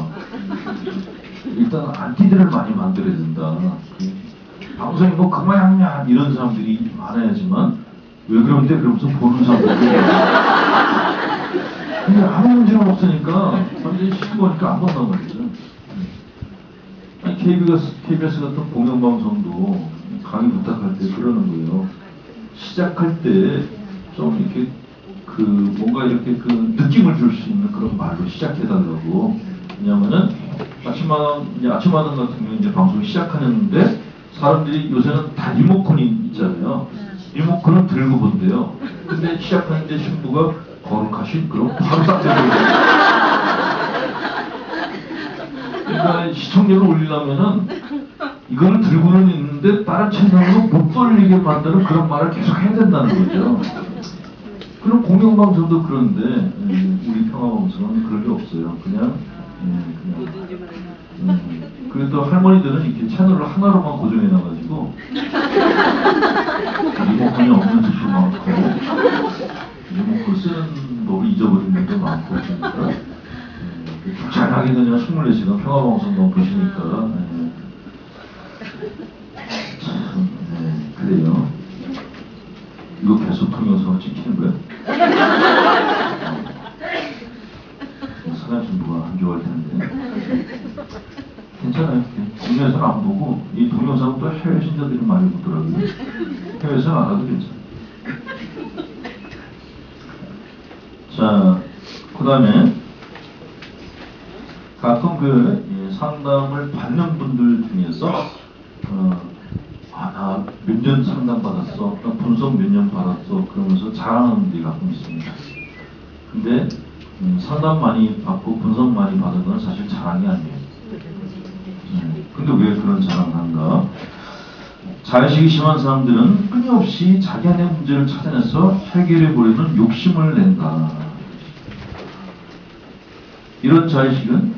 일단 안티들을 많이 만들어야 된다. 방송이 그만하냐 이런 사람들이 많아야지만 왜 그런데 그러면서 보는 사람들이 근데 아무 문제가 없으니까 사람들이 시끄러우니까 안 본단 말이죠. KBS 같은 공영방송도 강의 부탁할 때 그러는 거예요. 시작할 때 좀 이렇게 뭔가 이렇게 느낌을 줄 수 있는 그런 말로 시작해달라고. 왜냐면은 아침마당 같은 경우는 이제 방송 시작하는데 사람들이 요새는 다 리모컨이 있잖아요. 리모컨을 들고 본대요. 근데 시작하는데 신부가 거룩하신 그럼 바로 딱 들어요. 그러니까 시청률을 올리려면은 이거를 들고는 있는데 다른 채널로 못 돌리게 만드는 그런 말을 계속 해야 된다는 거죠. 그럼 공영방송도 그런데 우리 평화방송은 그런 게 없어요. 그냥 그래도 할머니들은 이렇게 채널을 하나로만 고정해놔가지고 리모컨이 없는 집도 많고 리모컨 쓰는 법을 잊어버린 분도 많고 그러니까 잘하게 그냥 24시간 평화방송만 보시니까 참 그래요. 이거 계속 통해서 찍히는 거야? 사람 신부가 안 좋아할 텐데 괜찮아요. 국내에서는 안 보고 이 동영상은 또 해외 신자들이 많이 보더라고요. 해외에서는 안 와도 괜찮아요. 자, 그 다음에 가끔 그 상담을 받는 분들 중에서 나 몇 년 상담 받았어, 나 분석 몇 년 받았어 그러면서 자랑하는 분들이 가끔 있습니다. 근데 상담 많이 받고 분석 많이 받은 건 사실 자랑이 아니에요. 근데 왜 그런 자랑을 한가? 자의식이 심한 사람들은 끊임없이 자기 안의 문제를 찾아내서 해결해 보려는 욕심을 낸다. 이런 자의식은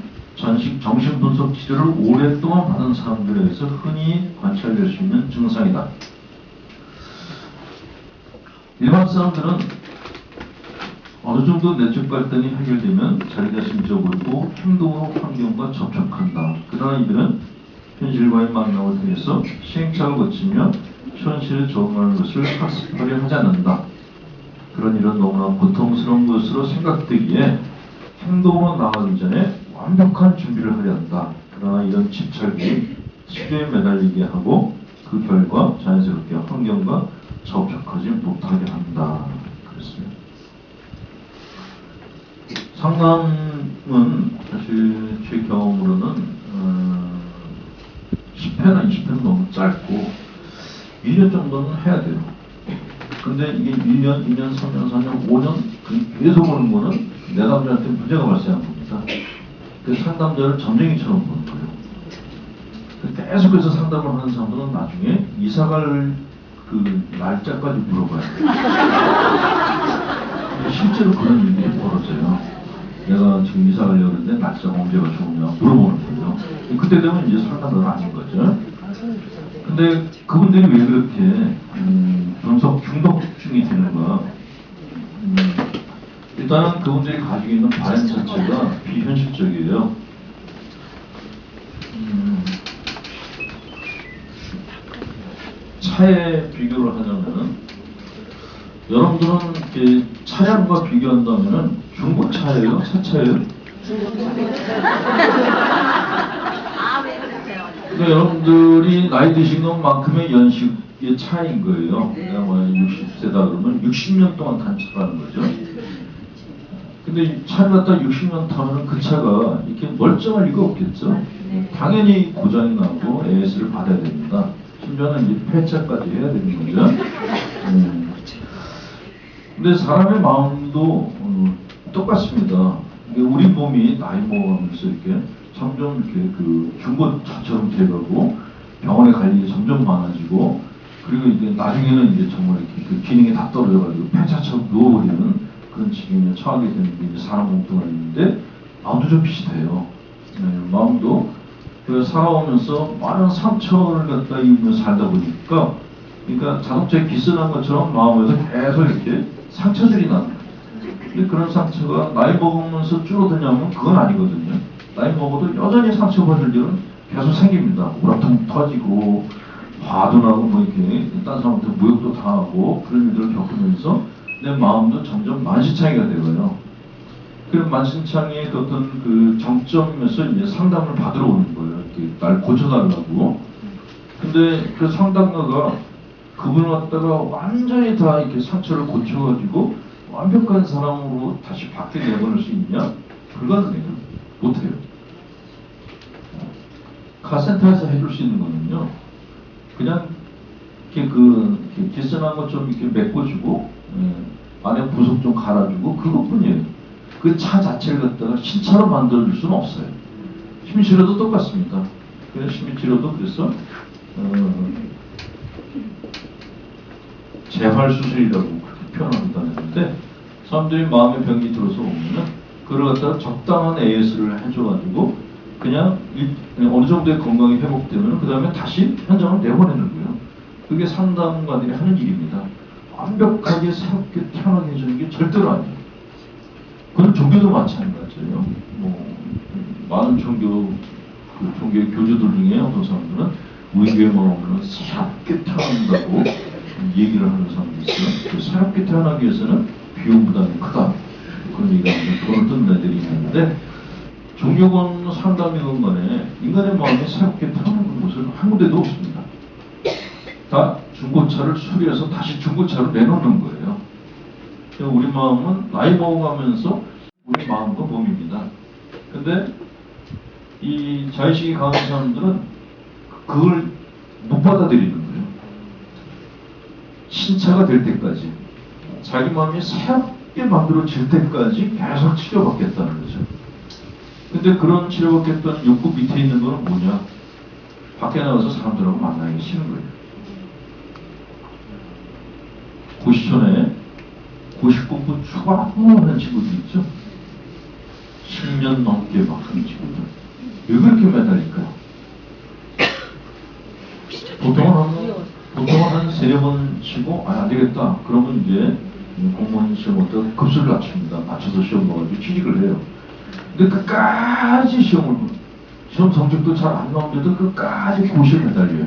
정신분석 치료를 오랫동안 받은 사람들에게서 흔히 관찰될 수 있는 증상이다. 일반 사람들은 어느 정도 내적 갈등이 해결되면 자기 자신을 잊어버리고 행동으로 환경과 접촉한다. 그러나 이들은 현실과의 만남을 통해서 시행착오를 거치며 현실에 적응하는 것을 학습하려 하지 않는다. 그런 일은 너무나 고통스러운 것으로 생각되기에 행동으로 나가기 전에 완벽한 준비를 하려 한다. 그러나 이런 집착이 치료에 매달리게 하고 그 결과 자연스럽게 환경과 접촉하지 못하게 한다. 그랬습니다. 상담은 사실 제 경험으로는 10회나 20회는 너무 짧고 1년 정도는 해야 돼요. 근데 이게 1년, 2년, 3년, 4년, 5년 계속 오는 거는 내담자한테 문제가 발생한 겁니다. 그 상담자를 점쟁이처럼 보는 거예요. 계속해서 상담을 하는 사람들은 나중에 이사갈 그 날짜까지 물어봐요. 실제로 그런 일이 벌어져요. 내가 지금 이사 가려고 하는데 날짜가 언제가 좋으냐 물어보는 거예요. 그때 되면 이제 상담은 아닌 거죠. 근데 그분들이 왜 그렇게 분석 중독증이 되는가? 일단은 그분들이 가지고 있는 바램 자체가 비현실적이에요. 차에 비교를 하자면은 여러분들은 이렇게 차량과 비교한다면은 중고차예요? 새 차예요? 그러니까 여러분들이 나이 드신 것만큼의 연식의 차인 거예요. 내가 뭐 60세다 그러면 60년 동안 탄 차라는 거죠. 근데 차를 갖다 60년 타면 그 차가 이렇게 멀쩡할 리가 없겠죠. 당연히 고장이 나고 AS를 받아야 됩니다. 심지어는 이제 폐차까지 해야 되는 거죠. 근데 사람의 마음도 똑같습니다. 우리 몸이 나이 먹으면서 이렇게 점점 이렇게 그 중고차처럼 돼가고 병원에 갈 일이 점점 많아지고 그리고 이제 나중에는 이제 정말 이렇게 그 기능이 다 떨어져가지고 폐차처럼 누워버리는 그런 지경에 처하게 되는 게 이제 사람 몸뚱아리 있는데 마음도 좀 비슷해요. 마음도 살아오면서 많은 상처를 갖다 입으면서 살다 보니까 그러니까 자동차에 기스난 것처럼 마음에서 계속 이렇게 상처들이 나는 거예요. 근데 그런 상처가 나이 먹으면서 줄어드냐면 그건 아니거든요. 나이 먹어도 여전히 상처받을 일은 계속 생깁니다. 우라통 터지고 화도 나고 뭐 이렇게 딴 사람한테 모욕도 당하고 그런 일들을 겪으면서 내 마음도 점점 만신창이가 되고요. 그 만신창의 어떤 그 정점에서 이제 상담을 받으러 오는 거예요. 이렇게 날 고쳐달라고. 근데 그 상담가가 그분을 갖다가 완전히 다 이렇게 상처를 고쳐가지고 완벽한 사람으로 다시 밖에 내보낼 수 있냐? 불가능해요. 못해요. 카센터에서 해줄 수 있는 거는요, 그냥 이렇게 이렇게 기스난 것 좀 이렇게 메꿔주고, 안에 부속 좀 갈아주고, 그것뿐이에요. 그 차 자체를 갖다가 신차로 만들어줄 수는 없어요. 심리치료도 똑같습니다. 그래서 심리치료도 그래서, 재활수술이라고 그렇게 표현합니다. 했는데, 사람들이 마음의 병이 들어서 오면은, 그걸 갖다가 적당한 AS를 해줘가지고, 그냥 어느 정도의 건강이 회복되면, 그 다음에 다시 현장을 내보내는 거예요. 그게 상담가들이 하는 일입니다. 완벽하게 새롭게 태어나게 해주는 게 절대로 아니에요. 그건 종교도 마찬가지예요. 많은 종교의 교주들 중에 어떤 사람들은 우리 교회만 오면 새롭게 태어난다고 얘기를 하는 사람도 있어요. 그 새롭게 태어나기 위해서는 비용 부담이 크다. 그런 얘기가 돈을 뜬 애들이 있는데, 종교건 상담이건 간에 인간의 마음이 새롭게 태어나는 곳은 한 군데도 없습니다. 다 중고차를 수리해서 다시 중고차로 내놓는 거예요. 우리 마음은 나이 먹어가면서 우리 마음과 몸입니다. 근데 이 자의식이 강한 사람들은 그걸 못 받아들이는 거예요. 신차가 될 때까지, 자기 마음이 새롭게 만들어질 때까지 계속 치료받겠다는 거죠. 근데 그런 치료받겠다는 욕구 밑에 있는 거는 뭐냐? 밖에 나가서 사람들하고 만나기 싫은 거예요. 고시촌에 고시 공부 초반하는 친구들 있죠? 10년 넘게 막 하는 친구들. 왜 그렇게 매달릴까요? 보통은 한 3번 치고, 안 되겠다. 그러면 이제 공무원 시험 어떤 급수를 낮춥니다. 맞춰서 시험 봐가지고 취직을 해요. 근데 끝까지 시험 성적도 잘 안 나오는데도 끝까지 고시를 매달려요.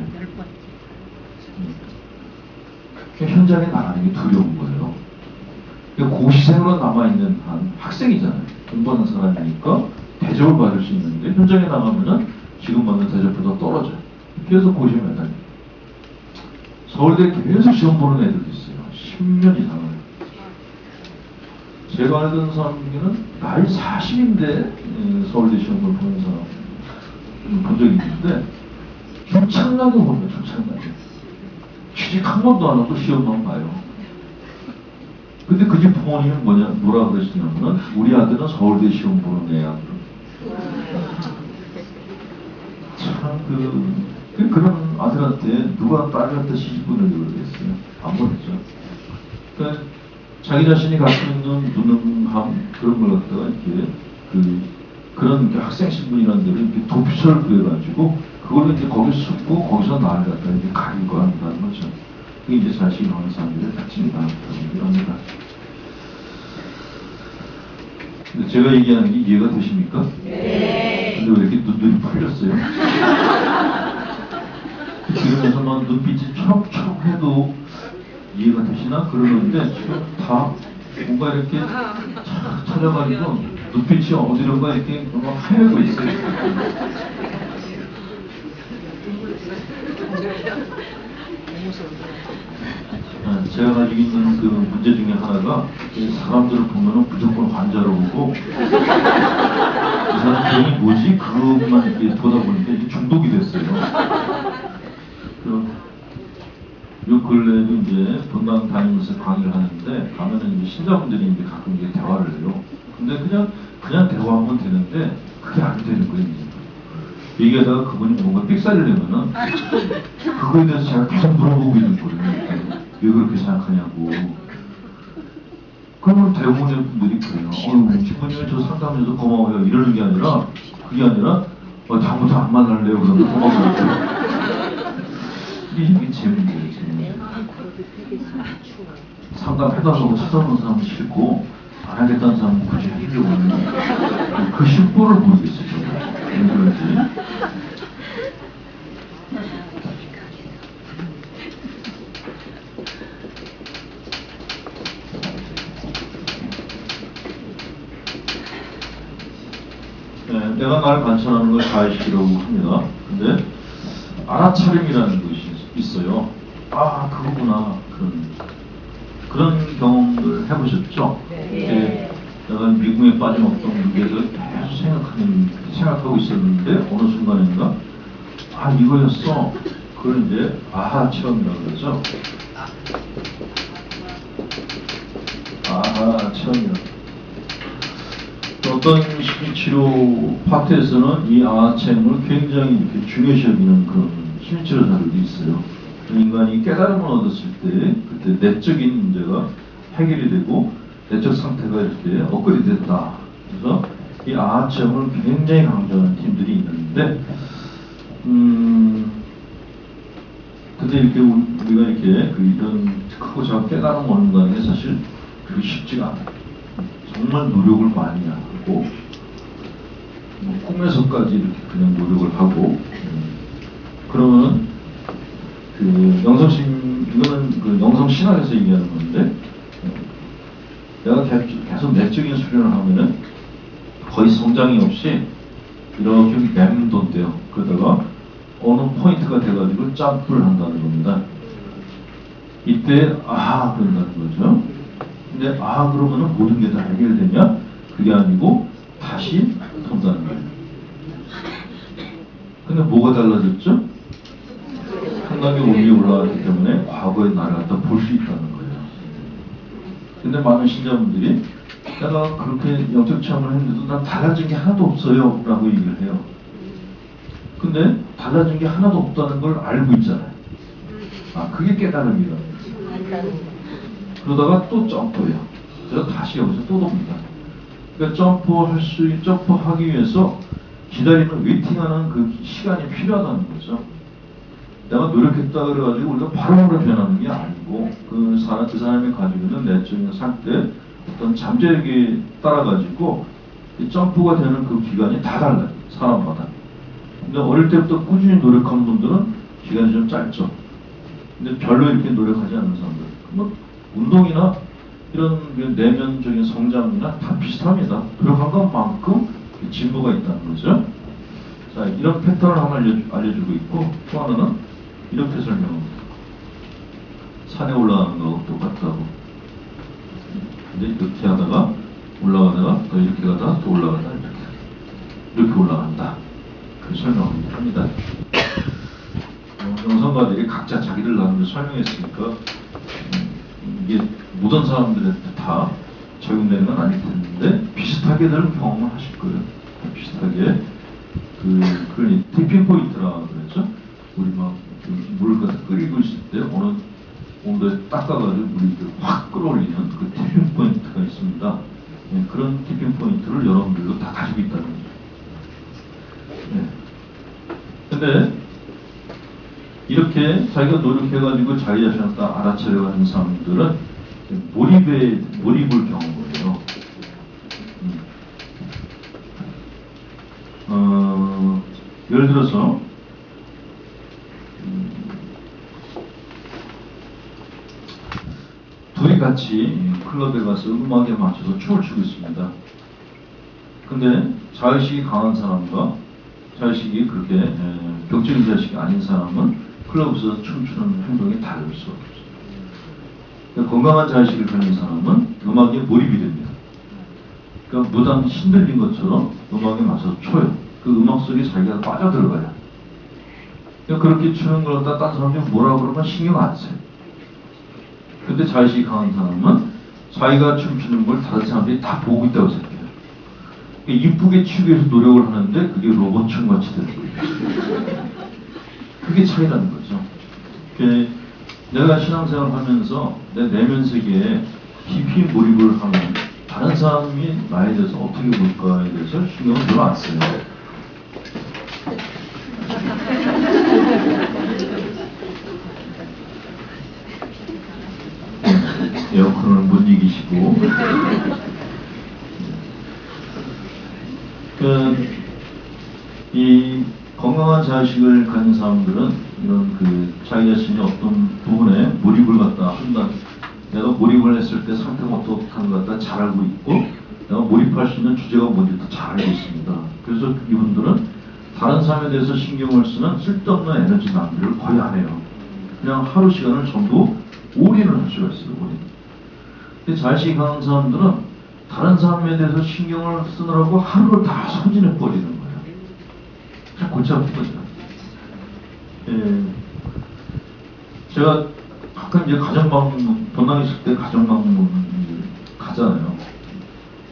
현장에 나가는 게 두려운 거예요. 고시생으로 남아있는 한 학생이잖아요. 공부하는 사람이니까 대접을 받을 수 있는데 현장에 나가면은 지금 받는 대접보다 떨어져요. 그래서 고시에 매달려요. 서울대에 계속 시험 보는 애들도 있어요. 10년 이상을. 제가 알던 사람 중에는 나이 40인데 서울대 시험을 보는 사람 본 적이 있는데 조창나게 봅니다. 조창나게. 취직 한 번도 안 하고 시험만 봐요. 근데 그 집 부모님은 뭐라 그러시냐면 우리 아들은 서울대 시험 보는 애야. 참 그런 아들한테 누가 딸한테 시집 보내려고 그러겠어요? 안 보냈죠. 그러니까 자기 자신이 갖고 있는 무능함 그런 걸 갖다가 이렇게 그런 학생 신분이라는 데를 이렇게 도피처를 구해가지고 그걸로 이제 거기서 숨고 거기서 나를 갖다 이렇게 가리고 한다는 거죠. 그게 이제 자식이 하는 사람들의 특징이다. 합니다. 근데 제가 얘기하는 게 이해가 되십니까? 네. 근데 왜 이렇게 눈이 풀렸어요? 지금에서 막 눈빛이 초록초록 해도 이해가 되시나? 그러는데 지금 다 뭔가 이렇게 착 찾아가지고 눈빛이 어디론가 이렇게 뭔가 하얘고 있어요. 제가 가지고 있는 그 문제 중에 하나가 사람들을 보면은 무조건 환자로 보고 이 사람 병이 뭐지? 그것만 이렇게 보다 보니까 이게 중독이 됐어요. 요 근래에도 이제 본당 다니면서 강의를 하는데 가면은 이제 신자분들이 이제 가끔 이제 대화를 해요. 근데 그냥 대화하면 되는데 그게 안 되는 거예요. 얘기하다가 그분이 뭔가 삑사리를 내면은 그거에 대해서 제가 계속 물어보고 있는 거예요. 왜 그렇게 생각하냐고. 그러면 대부분의 분들이 그래요. 신부님이 저 상담해서 고마워요. 이러는 게 아니라 그게 아니라 다음부터 안 만날래요. 그러면 고마워요. 이게 재밌는 거예요. 상담해달라고 찾아오는 사람은 싫고 안 하겠다는 사람은 굳이 해주려고 하는 그 심보를 모르겠어요. 왜 그런지. 네, 내가 날 관찰하는 걸 자의식이라고 합니다. 근데 알아차림이라는 것이 있어요. 그거구나. 그런 경험을 해보셨죠? 네. 내가 미궁에 빠짐없던 무게에서 계속 생각하고 있었는데 어느 순간인가 이거였어. 그걸 이제 아하 체험이라고 그러죠. 아하 체험이라고. 어떤 심리치료 파트에서는 이 아하 체험을 굉장히 이렇게 중요시 여기는 그런 심리치료사들도 있어요. 인간이 깨달음을 얻었을 때 그때 내적인 문제가 해결이 되고 내적 상태가 이렇게 업그레이드 됐다. 그래서 이 아하 체험을 굉장히 강조하는 팀들이 있는데 근데 이렇게 우리가 이렇게 이런 크고 작은 깨달음을 얻는다는 게 사실 그렇게 쉽지가 않아요. 정말 노력을 많이 하고 꿈에서까지 이렇게 그냥 노력을 하고 그러면 이거는 영성신학에서 얘기하는 건데 내가 계속 내적인 수련을 하면은 거의 성장이 없이 이렇게 맴돈대요. 그러다가 어느 포인트가 돼가지고 점프를 한다는 겁니다. 이때 그런다는 거죠. 근데 그러면은 모든 게 다 해결되냐? 그게 아니고 다시 돈다는 거예요. 뭐가 달라졌죠? 생각이 위에 올라갔기 때문에 과거의 나를 갖다 볼 수 있다는 거예요. 근데 많은 신자분들이 내가 그렇게 영적 체험을 했는데도 난 달라진 게 하나도 없어요 라고 얘기를 해요. 근데 달라진 게 하나도 없다는 걸 알고 있잖아요. 아, 그게 깨달음이라는 거죠. 그러다가 또 점프해요. 그래서 다시 여기서 또 돕니다. 그러니까 점프하기 위해서 기다리는, 웨이팅하는 그 시간이 필요하다는 거죠. 내가 노력했다 그래가지고 우리가 바로바로 변하는 게 아니고 그 사람이 가지고 있는 내적인 상태, 어떤 잠재력에 따라가지고 점프가 되는 그 기간이 다 달라요. 사람마다. 근데 어릴 때부터 꾸준히 노력한 분들은 기간이 좀 짧죠. 근데 별로 이렇게 노력하지 않는 사람들. 뭐 운동이나 이런 내면적인 성장이나 다 비슷합니다. 노력한 것만큼 진보가 있다는 거죠. 자, 이런 패턴을 하나 알려주고 있고, 또 하나는 이렇게 설명합니다. 산에 올라가는 거하고 똑같다고. 근데 이렇게 하다가 올라가다가 또 이렇게 가다가 또 올라가다 이렇게 올라간다. 그 설명을 합니다. 영성가들이 각자 자기들 나름대로 설명했으니까 이게 모든 사람들한테 다 적용되는 건 아닐 텐데 비슷하게들 경험을 하실 거예요. 비슷하게 그 티핑 포인트라 그랬죠. 우리 막 물을 갖다 끓이고 있을 때 어느 온도에 닦아가지고 물이 확 끌어올리는 그 티핑 포인트가 있습니다. 네, 그런 티핑 포인트를 여러분들도 다 가지고 있다는 거죠. 네. 근데 이렇게 자기가 노력해가지고 자기 자신을 다 알아차려가는 사람들은 몰입을 경험해요. 예를 들어서 둘이 같이 클럽에 가서 음악에 맞춰서 춤을 추고 있습니다. 근데 자의식이 강한 사람과 자의식이 그렇게 격적인 자의식이 아닌 사람은 클럽에서 춤추는 행동이 다를 수 없어요. 그러니까 건강한 자의식을 가진 사람은 음악에 몰입이 됩니다. 그러니까 무단 신들린 것처럼 음악에 맞춰서 춰요. 그 음악 속에 자기가 빠져들어가요. 그러니까 그렇게 추는 걸 갖다 딴 사람들이 뭐라 그러면 신경 안 써요. 근데 자의식이 강한 사람은 자기가 춤추는 걸 다른 사람들이 다 보고 있다고 생각해요. 그러니까 이쁘게 추기 위해서 노력을 하는데 그게 로봇 춤같이 되는 거예요. 그게 차이라는 거죠. 내가 신앙생활을 하면서 내 내면 세계에 깊이 몰입을 하면 다른 사람이 나에 대해서 어떻게 볼까에 대해서 신경을 별로 안 써요. 에어컨을 못 이기시고 이 건강한 자의식을 가진 사람들은 이런 자기 자신이 어떤 부분에 몰입을 갖다 한다. 내가 몰입을 했을 때 상태가 어떻게 것 같다 잘 알고 있고 내가 몰입할 수 있는 주제가 뭔지도 잘 알고 있습니다. 그래서 이분들은 다른 사람에 대해서 신경을 쓰는 쓸데없는 에너지 낭비를 거의 안 해요. 그냥 하루 시간을 전부 올인을 할 수가 있어요. 올인. 근데 자의식이 강한 사람들은 다른 사람에 대해서 신경을 쓰느라고 하루를 다 소진해 버리는 거예요. 그냥 골치 아프거든요. 제가 가끔 이제 가정방문, 본당 있을 때 가정방문 가잖아요.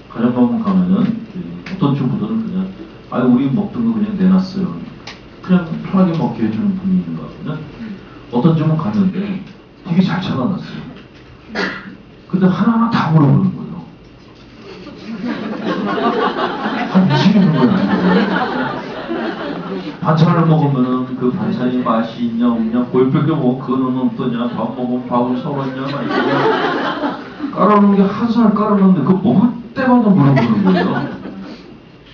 가정방문 가면은 어떤 주부들은 그냥 우리 먹던 거 그냥 내놨어요. 그냥 편하게 먹게 해주는 분위기인가 보면 어떤 집은 갔는데 되게 잘 찾아놨어요. 근데 하나하나 다 물어보는 거예요. 한 20인 거예요. 반찬을 먹으면은 그 반찬이 맛이 있냐 없냐 골뼈게 뭐 그거는 어떠냐 밥 먹으면 밥을 썰었냐 깔아놓은 게 한 살 깔아놓는데 그거 먹을 때마다 물어보는 거예요.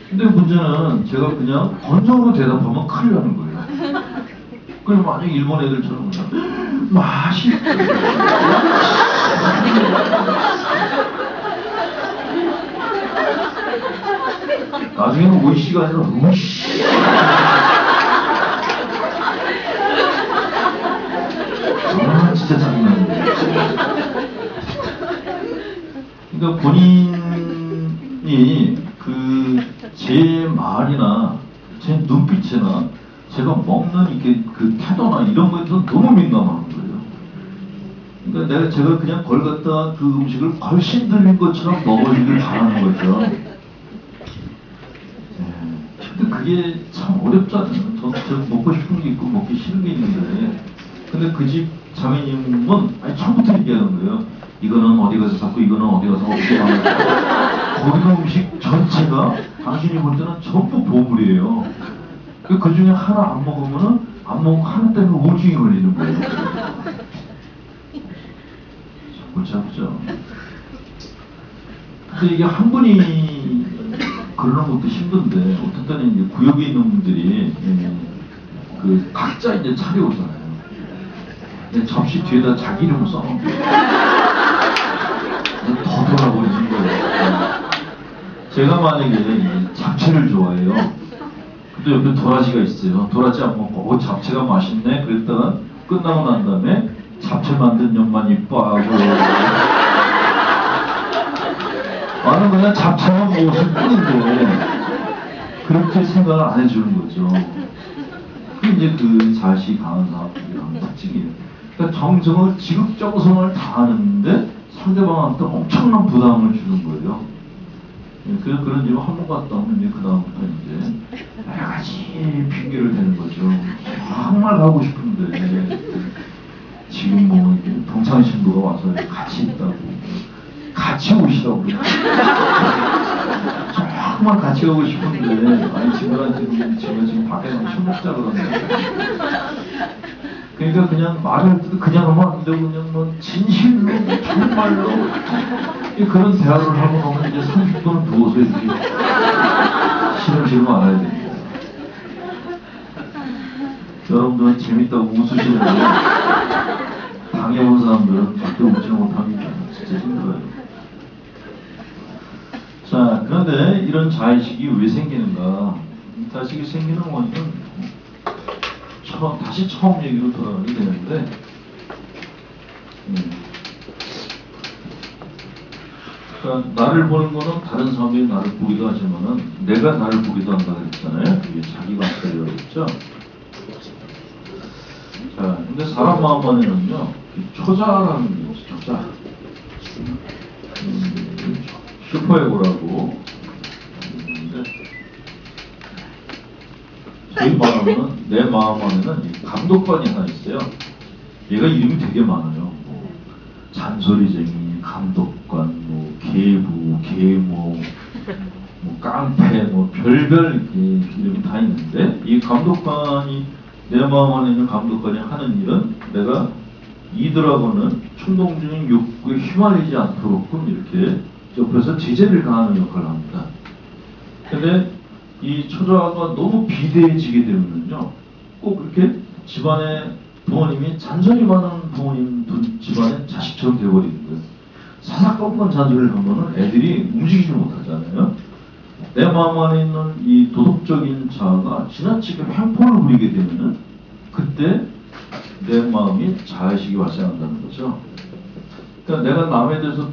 근데 문제는 제가 그냥 건성으로 대답하면 큰일 나는 거예요. 그럼 만약에 일본 애들처럼 맛이 나중에는 오이씨가 아니라 우씨 진짜 짜증나는데. 그러니까 본인이 제 말이나 제 눈빛이나 제가 먹는 이게 그 태도나 이런 거에 대해서 너무 민감한 거예요. 그러니까 제가 그냥 걸 갖다 그 음식을 걸신 들린 것처럼 먹어주길 바라는 거죠. 근데 그게 참 어렵잖아요. 저는 먹고 싶은 게 있고 먹기 싫은 게 있는데, 근데 그 집 자매님은 아니 처음부터 얘기하는 거예요. 이거는 어디 가서 샀고 이거는 어디 가서 어떻게 하는 거야. 거기 음식 전체가 당신이 볼 때는 전부 보물이에요. 그 중에 하나 안 먹으면은 안 먹고 하나 때문에 우울증이 걸리는 거예요. 골치 아프죠. 근데 이게 한 분이 그러는 것도 힘든데 어떤 때는 이제 구역에 있는 분들이 그 각자 이제 차려오잖아요. 접시 뒤에다 자기 이름을 써놓은 거예요. 더 돌아버리는 거예요. 제가 만약에 잡채를 좋아해요. 근데 옆에 도라지가 있어요. 도라지 안 먹고 잡채가 맛있네. 그랬다가 끝나고 난 다음에 잡채 만든 년만 이뻐 하고 나는 그냥 잡채만 먹었을 뿐인데 그렇게 생각을 안 해주는 거죠. 그게 이제 그 자식이 강한 사람들이랑 특징이에요. 그러니까 정성을 지극정성을 다하는데 상대방한테 엄청난 부담을 주는 거예요. 그래서 그런 일을 한 번 갔다 오면 이제 그다음부터 이제 여러 가지 핑계를 대는 거죠. 정말 가고 싶은데 지금 뭐 동창 신부가 와서 같이 있다고 같이 오시라고 정말 같이 가고 싶은데 아니 친구한테 지금 밖에 나가 술 먹자 그러는데 그러니까 그냥 말을 그냥 하면 안 되고 그냥 뭐 진실로 정말로 그런 대화를 하고 나면 이제 30분은 누워서 이렇게 시름시름 알아야 됩니다. 여러분들은 재밌다고 웃으시는데 당해본 사람들은 절대 웃지 못합니다. 진짜 힘들어요. 자, 그런데 이런 자의식이 왜 생기는가? 자의식이 생기는 원인은 다시 처음 얘기로 돌아가게 되는데, 그러니까 나를 보는 거는 다른 사람이 나를 보기도 하지만은 내가 나를 보기도 한다 그랬잖아요. 그게 자기 관찰이라고 했죠. 자, 근데 사람 마음 안에는요, 초자라는 게 있죠. 초자. 슈퍼에고라고. 저희 마음은, 내 마음 안에는 감독관이 하나 있어요. 얘가 이름이 되게 많아요. 뭐, 잔소리쟁이, 감독관, 뭐, 계부, 계모, 뭐, 깡패, 뭐, 별별 이름이 다 있는데, 이 감독관이, 내 마음 안에 있는 감독관이 하는 일은 내가 이들하고는 충동적인 욕구에 휘말리지 않도록끔 이렇게 옆에서 제재를 가하는 역할을 합니다. 근데 이 초자가 너무 비대해지게 되면요, 꼭 이렇게 집안에 부모님이 잔소리 많은 부모님 집안에 자식처럼 되어버리는 거예요. 사사건건 잔소리를 하면은 애들이 움직이지 못하잖아요. 내 마음 안에 있는 이 도덕적인 자아가 지나치게 횡포를 부리게 되면은 그때 내 마음이 자의식이 발생한다는 거죠. 그러니까 내가 남에 대해서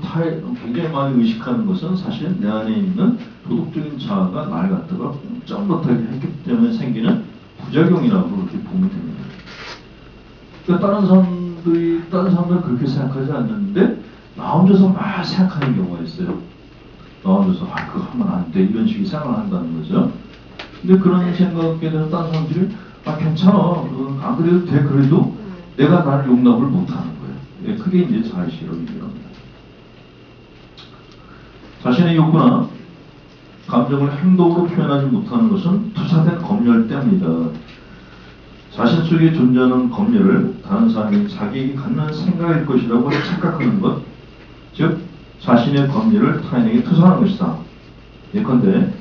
굉장히 많이 의식하는 것은 사실 내 안에 있는 도덕적인 자아가 나를 갖다가 꼼짝 못하게 했기 때문에 생기는 부작용이라고 그렇게 보면 됩니다. 그러니까 다른 사람들은 그렇게 생각하지 않는데 나 혼자서 막 생각하는 경우가 있어요. 나 혼자서 그거 하면 안 돼 이런 식의 생각을 한다는 거죠. 근데 그런 생각에 대해서 다른 사람들이 괜찮아 안 그래도 돼 그래도 내가 나를 용납을 못하는 거예요. 예, 그게 이제 자의식이라고 얘기합니다. 자신의 욕구나 감정을 행동으로 표현하지 못하는 것은 투사된 검열 때문이다. 자신 속에 존재하는 검열을 다른 사람이 자기에게 갖는 생각일 것이라고 착각하는 것, 즉 자신의 검열을 타인에게 투사하는 것이다. 예컨대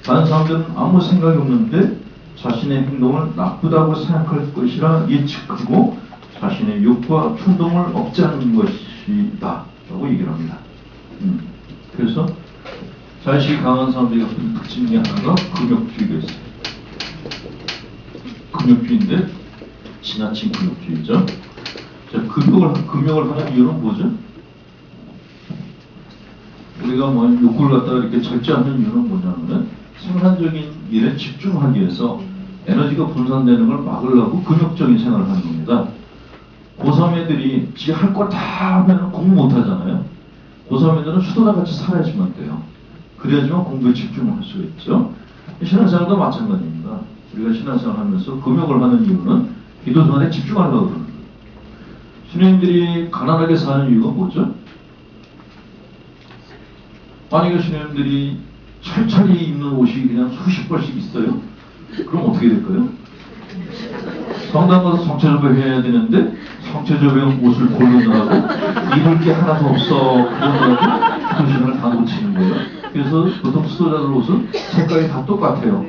다른 사람들은 아무 생각이 없는데 자신의 행동을 나쁘다고 생각할 것이라 예측하고 자신의 욕구와 충동을 억제하는 것이다 라고 얘기를 합니다. 그래서 자의식이 강한 사람들이 갖는 특징 중에 하나가 금욕주의가 있어요. 금욕주의인데 지나친 금욕주의죠. 자, 금욕을 하는 이유는 뭐죠? 우리가 뭐 욕구를 갖다가 이렇게 절제하는 이유는 뭐냐면 생산적인 일에 집중하기 위해서 에너지가 분산되는 걸 막으려고 금욕적인 생활을 하는 겁니다. 고3 애들이 지 할 거 다 하면 공부 못 하잖아요. 고3 애들은 수도다 같이 살아야지만 돼요. 그래야지만 공부에 집중을 할 수가 있죠. 신앙생활도 마찬가지입니다. 우리가 신앙생활 하면서 금욕을 하는 이유는 기도 생활에 집중하려고 그러는 거예요. 신앙인들이 가난하게 사는 이유가 뭐죠? 만약에 신앙인들이 철철이 입는 옷이 그냥 수십 벌씩 있어요? 그럼 어떻게 될까요? 성당 가서 성체조배 해야 되는데 성체조배 옷을 고르느라고 입을 게 하나도 없어 그러느라고 그 신을 다 놓치는 거예요. 그래서 보통 수도자들 옷은 색깔이 다 똑같아요.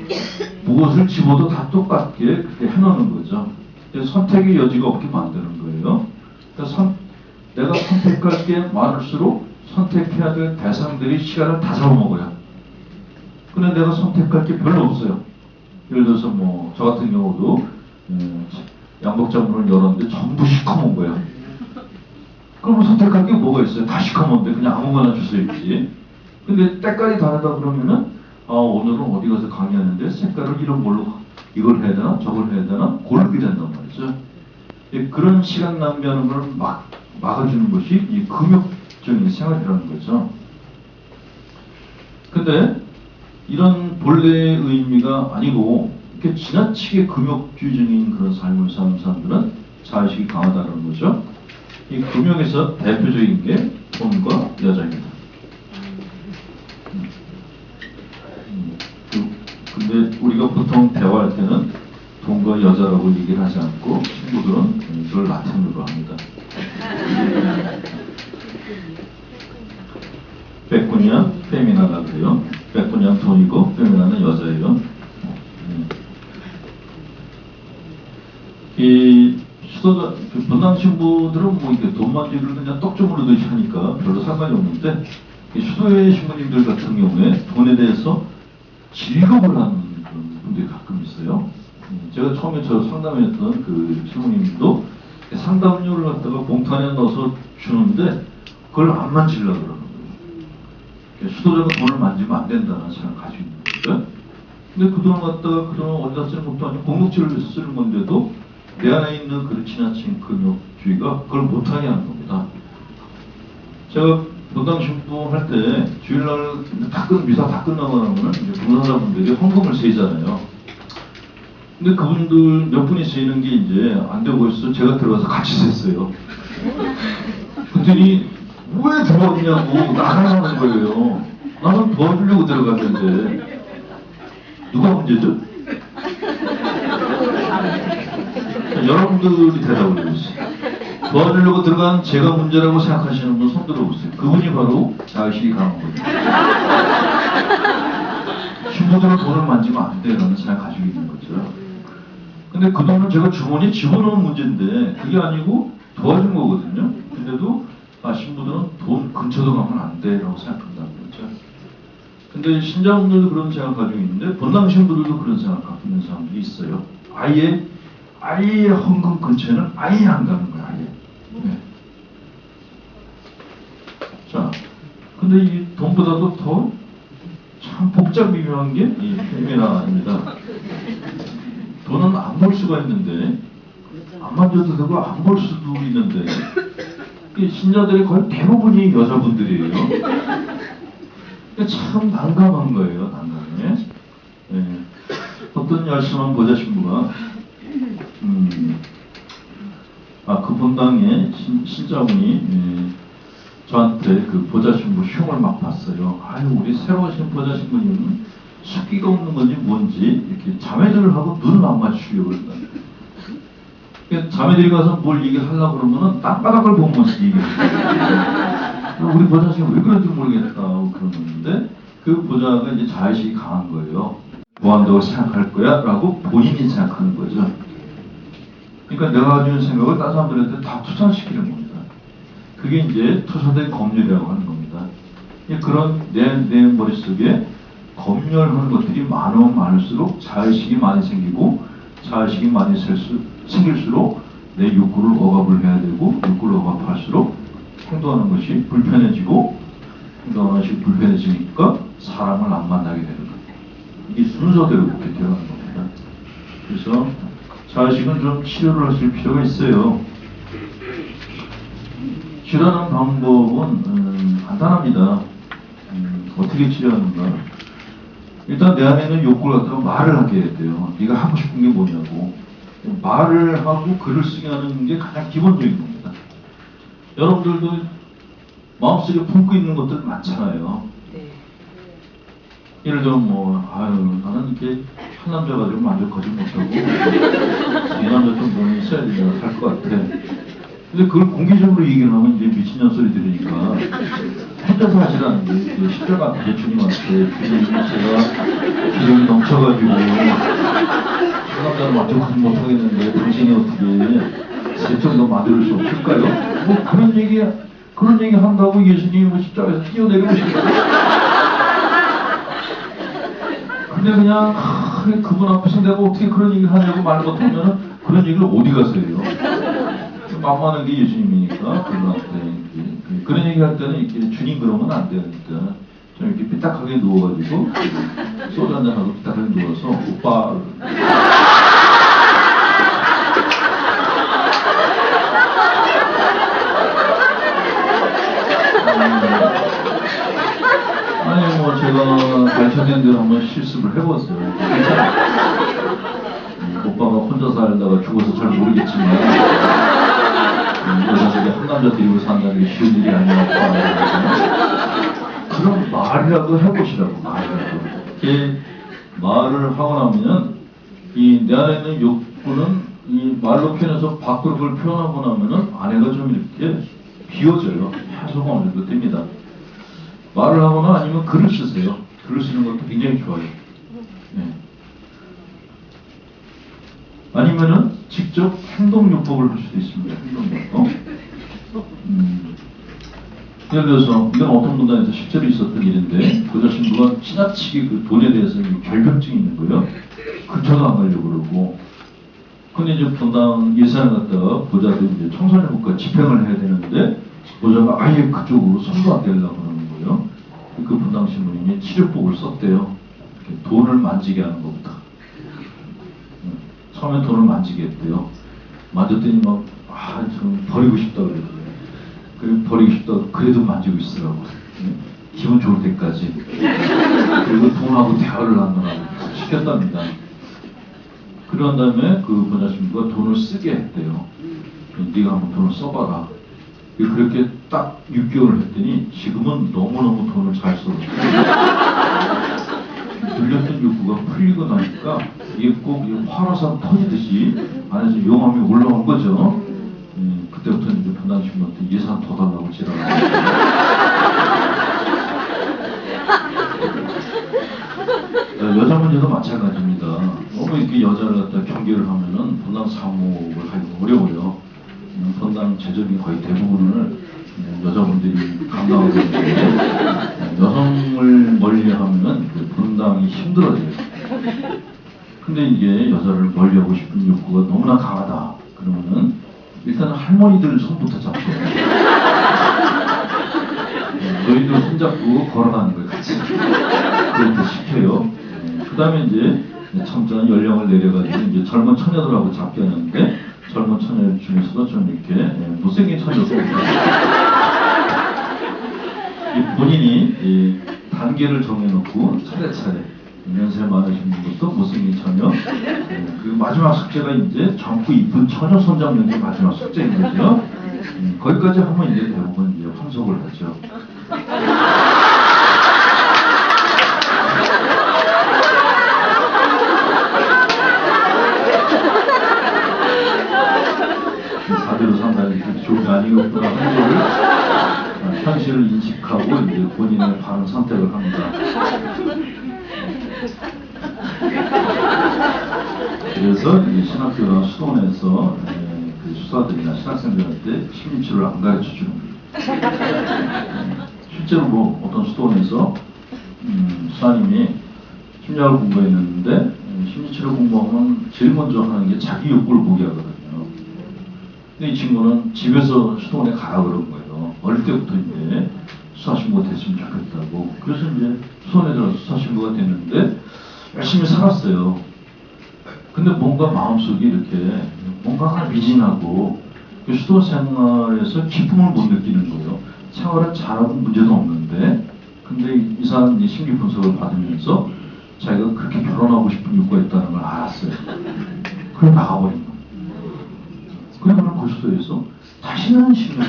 무엇을 집어도 다 똑같게 그렇게 해놓는 거죠. 그래서 선택의 여지가 없게 만드는 거예요. 그래서 내가 선택할 게 많을수록 선택해야 될 대상들이 시간을 다 잡아먹어요. 근데 내가 선택할 게 별로 없어요. 예를 들어서 뭐 저 같은 경우도 양복장문을 열었는데 전부 시커먼 거예요. 그러면 선택할 게 뭐가 있어요? 다 시커먼데 그냥 아무거나 주셔야지. 근데 때깔이 다르다 그러면은 오늘은 어디 가서 강의하는데 색깔을 이런 걸로 이걸 해야 되나 저걸 해야 되나 고르게 된단 말이죠. 그런 시간 낭비하는 걸 막아주는 것이 이 금욕적인 생활이라는 거죠. 근데 이런 본래의 의미가 아니고 이렇게 지나치게 금욕주의적인 그런 삶을 사는 사람들은 자의식이 강하다는 거죠. 이 금욕에서 대표적인 게 돈과 여자입니다. 근데 우리가 보통 대화할 때는 돈과 여자라고 얘기를 하지 않고 친구들은 그걸 라틴어로 합니다. 빼꾸냐 페미나가 그래요. 빼꾸냐 돈이고 페미나는 여자예요. 이 수도자 분당 신부들은 뭐 이렇게 돈 만지를 그냥 떡주물르듯이 하니까 별로 상관이 없는데 수도의 신부님들 같은 경우에 돈에 대해서 질겁을 하는 그런 분들이 가끔 있어요. 제가 처음에 저 상담했던 그 신부님도 상담료를 갖다가 봉투 안에 넣어서 주는데 그걸 안 만지려고 그러는 거예요. 수도자가 돈을 만지면 안 된다는 생각을 가지고 있는 거죠. 근데 그 돈을 갖다가 그 돈을 어디다 쓰는 것도 아니고 공동체를 위해서 쓰는 건데도 내 안에 있는 그 지나친 금욕주의가 그걸 못하게 하는 겁니다. 제가 본당 신부 할 때 주일날 미사 다 끝나고 나면은 이제 봉사자분들이 헌금을 세잖아요. 근데 그분들 몇 분이 세는 게 이제 안 되고 있어 제가 들어가서 같이 셌어요. 그랬더니 왜 들어왔냐고 나가라는 거예요. 나는 도와주려고 들어갔는데 누가 문제죠? 여러분들이 대답을 해주세요. 도와주려고 들어간 제가 문제라고 생각하시는 분 손 들어보세요. 그분이 바로 자의식이 강한 거예요. 신부들은 돈을 만지면 안 돼라는 생각 가지고 있는 거죠. 근데 그 돈은 제가 주머니에 집어넣은 문제인데 그게 아니고 도와준 거거든요. 근데도 신부들은 돈 근처도 가면 안 돼라고 생각한다는 거죠. 근데 신자분들도 그런 생각 가지고 있는데 본당 신부들도 그런 생각 갖고 있는 사람들이 있어요. 아예 헌금 근처에는 아예 안 가는 거야. 아예. 네. 자, 근데 이 돈보다도 더 참 복잡 미묘한 게 이 페미나입니다. 돈은 안 벌 수가 있는데 안 만져도 되고 안 벌 수도 있는데 이 신자들의 거의 대부분이 여자분들이에요. 참 난감한 거예요. 난감해. 네. 어떤 열심한 보좌 신부가 그 본당에 신자분이 저한테 그 보좌 신부 흉을 막 봤어요. 아유 우리 새로 오신 보좌 신부님은 숙기가 없는 건지 뭔지 이렇게 자매들을 하고 눈을 안 맞추려고 그런다. 자매들이 가서 뭘 얘기하려고 그러면은 땅바닥을 보면서 얘기해요. 우리 보좌 신부 왜 그런지 모르겠다고 그러는데 그 보좌가 이제 자의식이 강한 거예요. 뭐 한다고 생각할 거야? 라고 본인이 생각하는 거죠. 그러니까 내가 가지고 있는 생각을 다른 사람들한테 다 투사시키는 겁니다. 그게 이제 투사된 검열이라고 하는 겁니다. 그런 내 머릿속에 검열하는 것들이 많으면 많을수록 자의식이 많이 생기고 자의식이 많이 생길수록 내 욕구를 억압을 해야 되고 욕구를 억압할수록 행동하는 것이 불편해지고 행동하는 것이 불편해지니까 사람을 안 만나게 되는 거예요. 이게 순서대로 그렇게 되어가는 겁니다. 그래서 자식은 좀 치료를 하실 필요가 있어요. 치료하는 방법은 간단합니다. 어떻게 치료하는가? 일단 내 안에 있는 욕구를 갖다가 말을 하게 해야 돼요. 네가 하고 싶은 게 뭐냐고. 말을 하고 글을 쓰게 하는 게 가장 기본적인 겁니다. 여러분들도 마음속에 품고 있는 것들 많잖아요. 예를 들어 나는 이렇게 한 남자 가지고 만족하지 못하고 이 남자 좀 돈이 있어야 된다 할 것 같아. 근데 그걸 공개적으로 얘기를 하면 이제 미친년 소리 들으니까 혼자서 하시라는 게 십자가 앞에 주님한테 주님 제가 기력이 넘쳐가지고 한 남자를 만족하지 못하겠는데 당신이 어떻게 세 정도 만들 수 없을까요? 뭐 그런 얘기 한다고 예수님이 뭐 십자가에서 뛰어내리고 근데 그냥 그분 앞에서 내가 어떻게 그런 얘기를 하냐고 말 못하면 그런 얘기를 어디 가서 해요? 만만한 게 예수님이니까 그분한테 그런 얘기 할 때는 이렇게 주님 그러면 안 되니까 좀 이렇게 삐딱하게 누워가지고 소주 한잔 하고 삐딱하게 누워서 오빠 아니 뭐 제가 발전된 대로 한번 실습을 해봤어요. 오빠가 혼자 살다가 죽어서 잘 모르겠지만 여자들이 한 남자 데리고 산다는 게 쉬운 일이 아니었다. 그럼 말이라도 해보시라고. 이렇게 말을 하고 나면 이 내 안에 있는 욕구는 이 말로 표현해서 밖으로 그걸 표현하고 나면은 안에가 좀 이렇게 비워져요. 해소가 어느 정도 됩니다. 말을 하거나 아니면 글을 쓰세요. 글을 쓰는 것도 굉장히 좋아요. 네. 아니면은 직접 행동요법을 할 수도 있습니다. 행동요법. 예를 들어서 이건 어떤 분단에서 실제로 있었던 일인데 그 여자친구가 지나치게 그 돈에 대해서 결벽증이 있는 거예요. 근처도 안 가려고 그러고. 근데 이제 분당 예산을 갖다가 보좌도 이제 청소년국가 집행을 해야 되는데 보좌가 아예 그쪽으로 손도 안 대려고 그러는 거예요. 그 분당 신부님이 치료법을 썼대요. 돈을 만지게 하는 것부터. 처음에 돈을 만지게 했대요. 만졌더니 좀 버리고 싶다 그래요. 그리고 버리고 싶다 그래도 만지고 있으라고. 기분 좋을 때까지. 그리고 돈하고 대화를 하느라고 시켰답니다. 그런 다음에 그 보좌신부가 돈을 쓰게 했대요. 네가 한번 돈을 써봐라. 그렇게 딱 6개월을 했더니 지금은 너무너무 돈을 잘 써요. 들렸던 욕구가 풀리고 나니까 이게 꼭 화로산 터지듯이 안에서 용암이 올라온 거죠. 그때부터 이제 분당 신부한테 예산 더 달라고 지랄하고. 여자 문제도 마찬가지입니다. 너무 이렇게 여자를 갖다 경계를 하면은 분당 사목을 하기 어려워요. 분당 제적인 거의 대부분을 여자분들이 감당하고 있는데 여성을 멀리하면은 분당이 힘들어져요. 근데 이게 여자를 멀리하고 싶은 욕구가 너무나 강하다. 그러면은 일단 할머니들 손부터 잡죠. 너희들 손잡고 걸어가는 거예요, 같이. 그렇게 시켜요. 그 다음에 이제 점점 연령을 내려가지고 이제 젊은 처녀들하고 잡게 하는데 젊은 처녀 중에서도 좀 이렇게 못생긴 처녀도 본인이 단계를 정해놓고 차례차례 연세 많으신 분부터 못생긴 처녀 그 마지막 숙제가 이제 젊고 이쁜 처녀 손잡는 게 마지막 숙제인 거죠. 거기까지 하면 이제 대부분 이제 환속을 하죠. 사대로 상당히 그렇게 좋은 게 아니겠구나 하는 거를 현실을 인식하고 이제 본인의 바른 선택을 합니다. 그래서 신학교나 수도원에서 그 수사들이나 신학생들한테 심리치료를 안 가르쳐 주는 거예요. 실제로 뭐 어떤 수도원에서 수사님이 심리학을 공부했는데 심리치료 공부하면 제일 먼저 하는 게 자기 욕구를 보게 하거든요. 근데 이 친구는 집에서 수도원에 가라 그런 거예요. 어릴 때부터 이제 수사신부가 됐으면 좋겠다고. 그래서 이제 수도원에 들어서 수사신부가 됐는데 열심히 살았어요. 근데 뭔가 마음속에 이렇게 뭔가가 미진하고 그 수도 생활에서 기쁨을 못 느끼는 거예요. 생활은 잘하고 문제도 없는데, 근데 이 사람 이제 심리 분석을 받으면서 자기가 그렇게 결혼하고 싶은 욕구가 있다는 걸 알았어요. 그래 나가버린 거예요. 그러면 그 수도에서 다시는 신경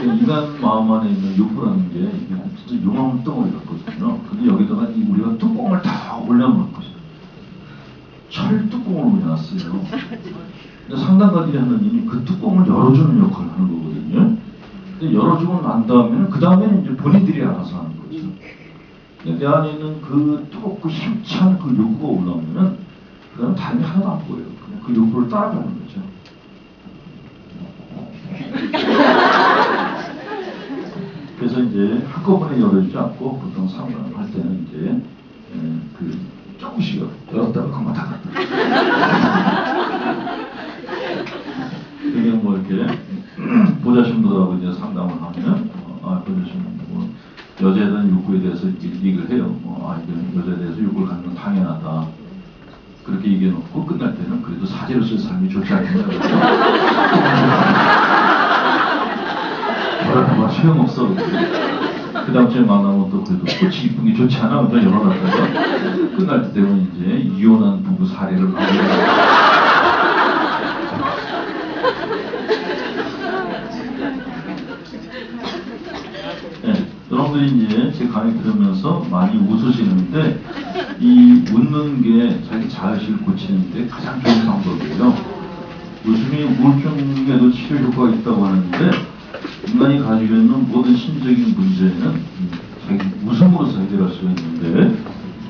인간 마음 안에 있는 욕구라는 게 이게 진짜 용암 덩어리 같거든요. 근데 여기다가 우리가 뚜껑을 다 올려놓은 거죠. 철 뚜껑을 올려놨어요. 근데 상담가들이 하는 일이 그 뚜껑을 열어주는 역할을 하는 거거든요. 근데 열어주고 난 다음에는 그 다음에는 이제 본인들이 알아서 하는 거죠. 근데 내 안에 있는 그 뜨겁고 힘찬 그 욕구가 올라오면은 그다음 다른 게 하나도 안 보여요. 그냥 그 욕구를 따라가는 거죠. 그래서 이제 한꺼번에 열어주지 않고 보통 상담을 할 때는 이제 그 조금씩 열었다가 그만 닫았다. 그게 뭐 이렇게 보좌신부들하고 이제 상담을 하면 보좌신부 뭐 여자에 대한 욕구에 대해서 얘기를 해요. 여자에 대해서 욕구를 갖는 건 당연하다. 그렇게 얘기해놓고 끝날 때는 그래도 사제로서의 삶이 좋지 않겠냐. 뭐라고 말 소용없어. 그 다음 주에 만나면 또 그래도 꽃이 이쁜 게 좋지 않아? 그러니까 열어놨다가 끝날 때 되면 이제 이혼한 부부 사례를 말해요. 네, 여러분들이 이제 제 강의 들으면서 많이 웃으시는데 이 웃는 게 자기 자의식을 고치는데 가장 좋은 방법이에요. 웃음이 우울증에도 치료 효과가 있다고 하는데 인간이 가지고 있는 모든 심리적인 문제는 자기 웃음으로서 해결할 수가 있는데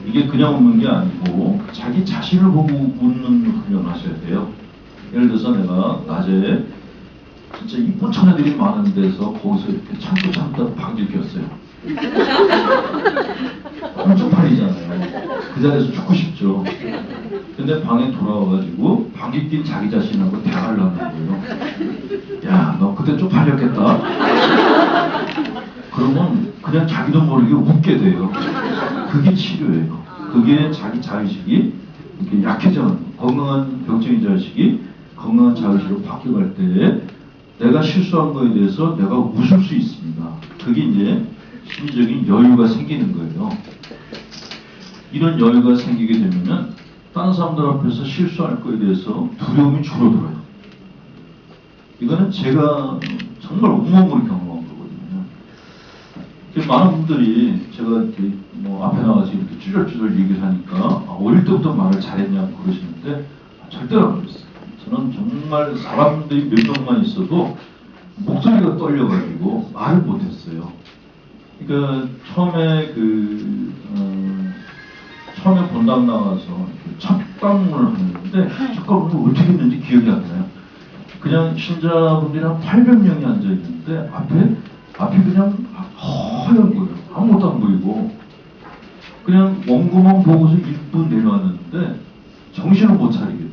이게 그냥 웃는 게 아니고 자기 자신을 보고 웃는 훈련을 하셔야 돼요. 예를 들어서 내가 낮에 진짜 이쁜 처녀들이 많은 데서 거기서 이렇게 참다 방귀 뀌었어요. 엄청 팔리잖아요. 그 자리에서 죽고 싶죠. 근데 방에 돌아와가지고 방귀 낀 자기 자신하고 대화를 하는 거예요. 야, 너 그때 쪽팔렸겠다. 그러면 그냥 자기도 모르게 웃게 돼요. 그게 치료예요. 그게 자기 자의식이 이렇게 약해져. 건강한 병적인 자의식이 건강한 자의식으로 바뀌어갈 때 내가 실수한 거에 대해서 내가 웃을 수 있습니다. 그게 이제 심리적인 여유가 생기는 거예요. 이런 여유가 생기게 되면은 다른 사람들 앞에서 실수할 거에 대해서 두려움이 줄어들어요. 이거는 제가 정말 온몸으로 경험한 거거든요. 많은 분들이 제가 이렇게 뭐 앞에 나가서 이렇게 쭈절쭈절 얘기를 하니까 어릴 때부터 말을 잘했냐고 그러시는데 절대로 안 그랬어요. 저는 정말 사람들이 몇 명만 있어도 목소리가 떨려가지고 말을 못했어요. 그러니까 처음에 처음에 본당 나가서 첫 방문을 하는데 첫 방문을 어떻게 했는지 기억이 안 나요. 그냥 신자분들이 한 800명이 앉아있는데 앞이 그냥 허연 거예요. 아무것도 안 보이고 그냥 원고만 보고서 1분 내려왔는데 정신을 못 차리겠다.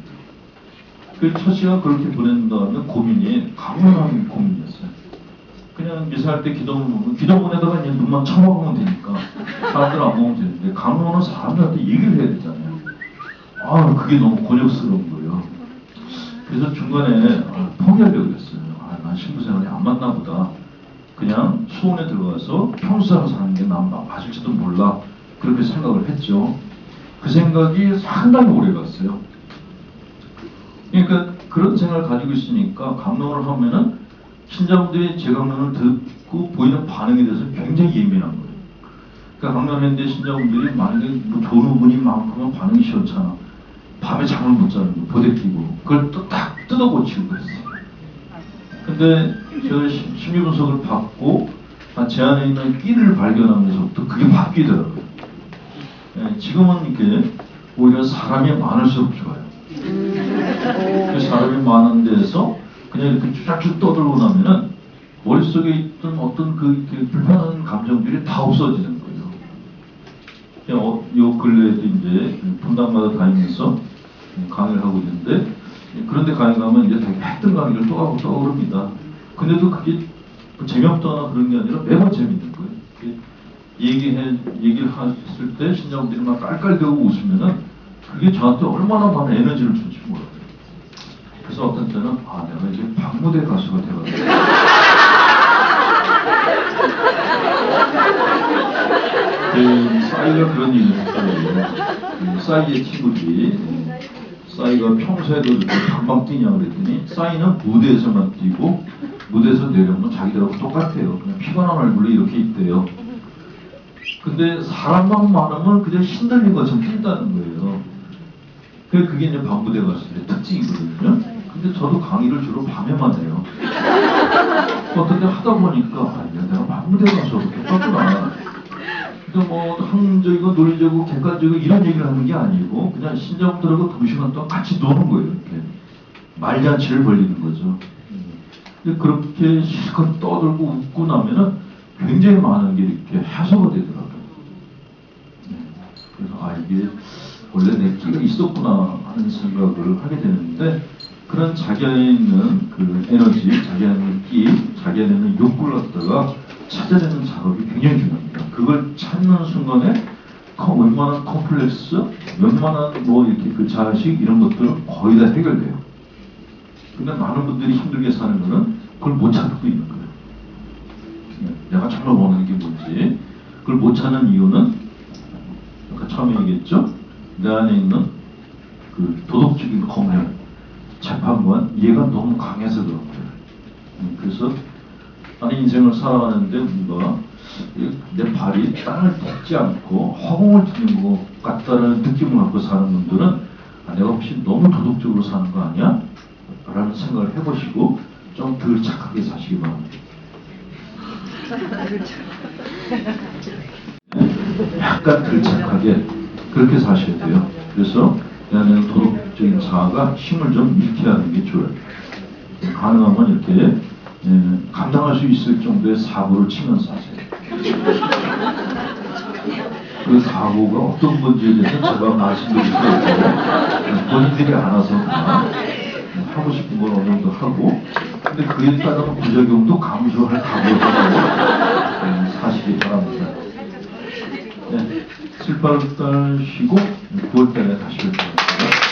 그 첫 시간 그렇게 보낸 다음에 고민이 강렬한 고민이었어요. 그냥 미사할 때 기도문에다가 그냥 눈만 쳐박으면 되니까 사람들 안 보면 되는데 강론은 사람들한테 얘기를 해야 되잖아요. 그게 너무 곤욕스러운 거예요. 그래서 중간에 포기하려고 했어요. 난 신부생활이 안 맞나 보다. 그냥 수원에 들어가서 평소랑 사는 게 난 맞을지도 몰라. 그렇게 생각을 했죠. 그 생각이 상당히 오래 갔어요. 그러니까 그런 생각을 가지고 있으니까 강론을 하면은 신자분들이 제 강론을 듣고 보이는 반응에 대해서 굉장히 예민한 거예요. 그러니까 강론했는데 신자분들이 만약에 뭐 좋은 부분이 많으면 반응이 시원찮아. 밤에 잠을 못 자는 거, 보대 끼고. 그걸 또 딱 뜯어 고치고 그랬어요. 근데 제가 심리 분석을 받고 제 안에 있는 끼를 발견하면서부터 그게 바뀌더라고요. 지금은 이게 오히려 사람이 많을수록 좋아요. 그 사람이 많은 데서 그냥 이렇게 쫙쭉 떠들고 나면은 머릿속에 있던 어떤 그 불편한 감정들이 다 없어지는 거예요. 요 근래에도 이제 분당마다 다니면서 강의를 하고 있는데 그런데 강의 가면 이제 되게 했던 강의를 또 하고 또 그럽니다. 근데도 그게 재미없다거나 그런 게 아니라 매번 재밌는 거예요. 얘기를 했을 때 신자분들이 막 깔깔대고 웃으면은 그게 저한테 얼마나 많은 에너지를 준지 몰라요. 그래서 어떤 때는 내가 이제 박무대 가수가 되거든요. 싸이가 그런 얘기를 했어요. 싸이의 친구들이 싸이가 평소에도 이렇게 방방 뛰냐고 그랬더니 싸이는 무대에서만 뛰고 무대에서 내려오면 자기들하고 똑같아요. 그냥 피곤한 얼굴로 이렇게 있대요. 근데 사람만 많으면 그냥 신들린 것처럼 뛴다는 거예요. 그게 이제 방무대 가수의 특징이거든요. 근데 저도 강의를 주로 밤에만 해요. 어떻게 하다 보니까 내가 방무대 가수하고 똑같구나. 근데 뭐 항적이고 논리적이고 객관적이고 이런 얘기를 하는 게 아니고 그냥 신자분들하고 2시간 동안 같이 노는 거예요. 이렇게 말잔치를 벌리는 거죠. 근데 그렇게 실컷 떠들고 웃고 나면은 굉장히 많은 게 이렇게 해소가 되더라고요. 그래서 이게 원래 내 끼가 있었구나 하는 생각을 하게 되는데, 그런 자기 안에 있는 그 에너지, 자기 안에 있는 끼, 자기 안에 있는 욕구를 갖다가 찾아내는 작업이 굉장히 중요합니다. 그걸 찾는 순간에 웬만한 컴플렉스, 웬만한 뭐 이렇게 그 자식 이런 것들은 거의 다 해결돼요. 근데 많은 분들이 힘들게 사는 거는 그걸 못 찾고 있는 거예요. 내가 정말 원하는 게 뭔지 그걸 못 찾는 이유는 아까 처음에 얘기했죠. 내 안에 있는 그 도덕적인 검열, 재판관 얘가 너무 강해서 그런 거예요. 그래서 나는 인생을 살아가는데 뭔가 내 발이 땅을 닿지 않고 허공을 튀는 것 같다는 느낌을 갖고 사는 분들은 내가 혹시 너무 도덕적으로 사는 거 아니야? 라는 생각을 해보시고 좀 덜 착하게 사시기 바랍니다. 약간 덜 착하게 그렇게 사셔야 돼요. 그래서 내 안에 도덕적인 자아가 힘을 좀 잃게 하는 게 좋아요. 가능하면 이렇게 감당할 수 있을 정도의 사고를 치면서 하세요. 그 사고가 어떤 건지에 대해서 제가 말씀드릴 수 없고 본인들이 알아서 하고 싶은 건 어느 정도 하고, 근데 그에 따른 부작용도 감수할 각오를 사시기 바랍니다. 7, 8월 달 쉬고 9월 달에 다시 뵐 거예요.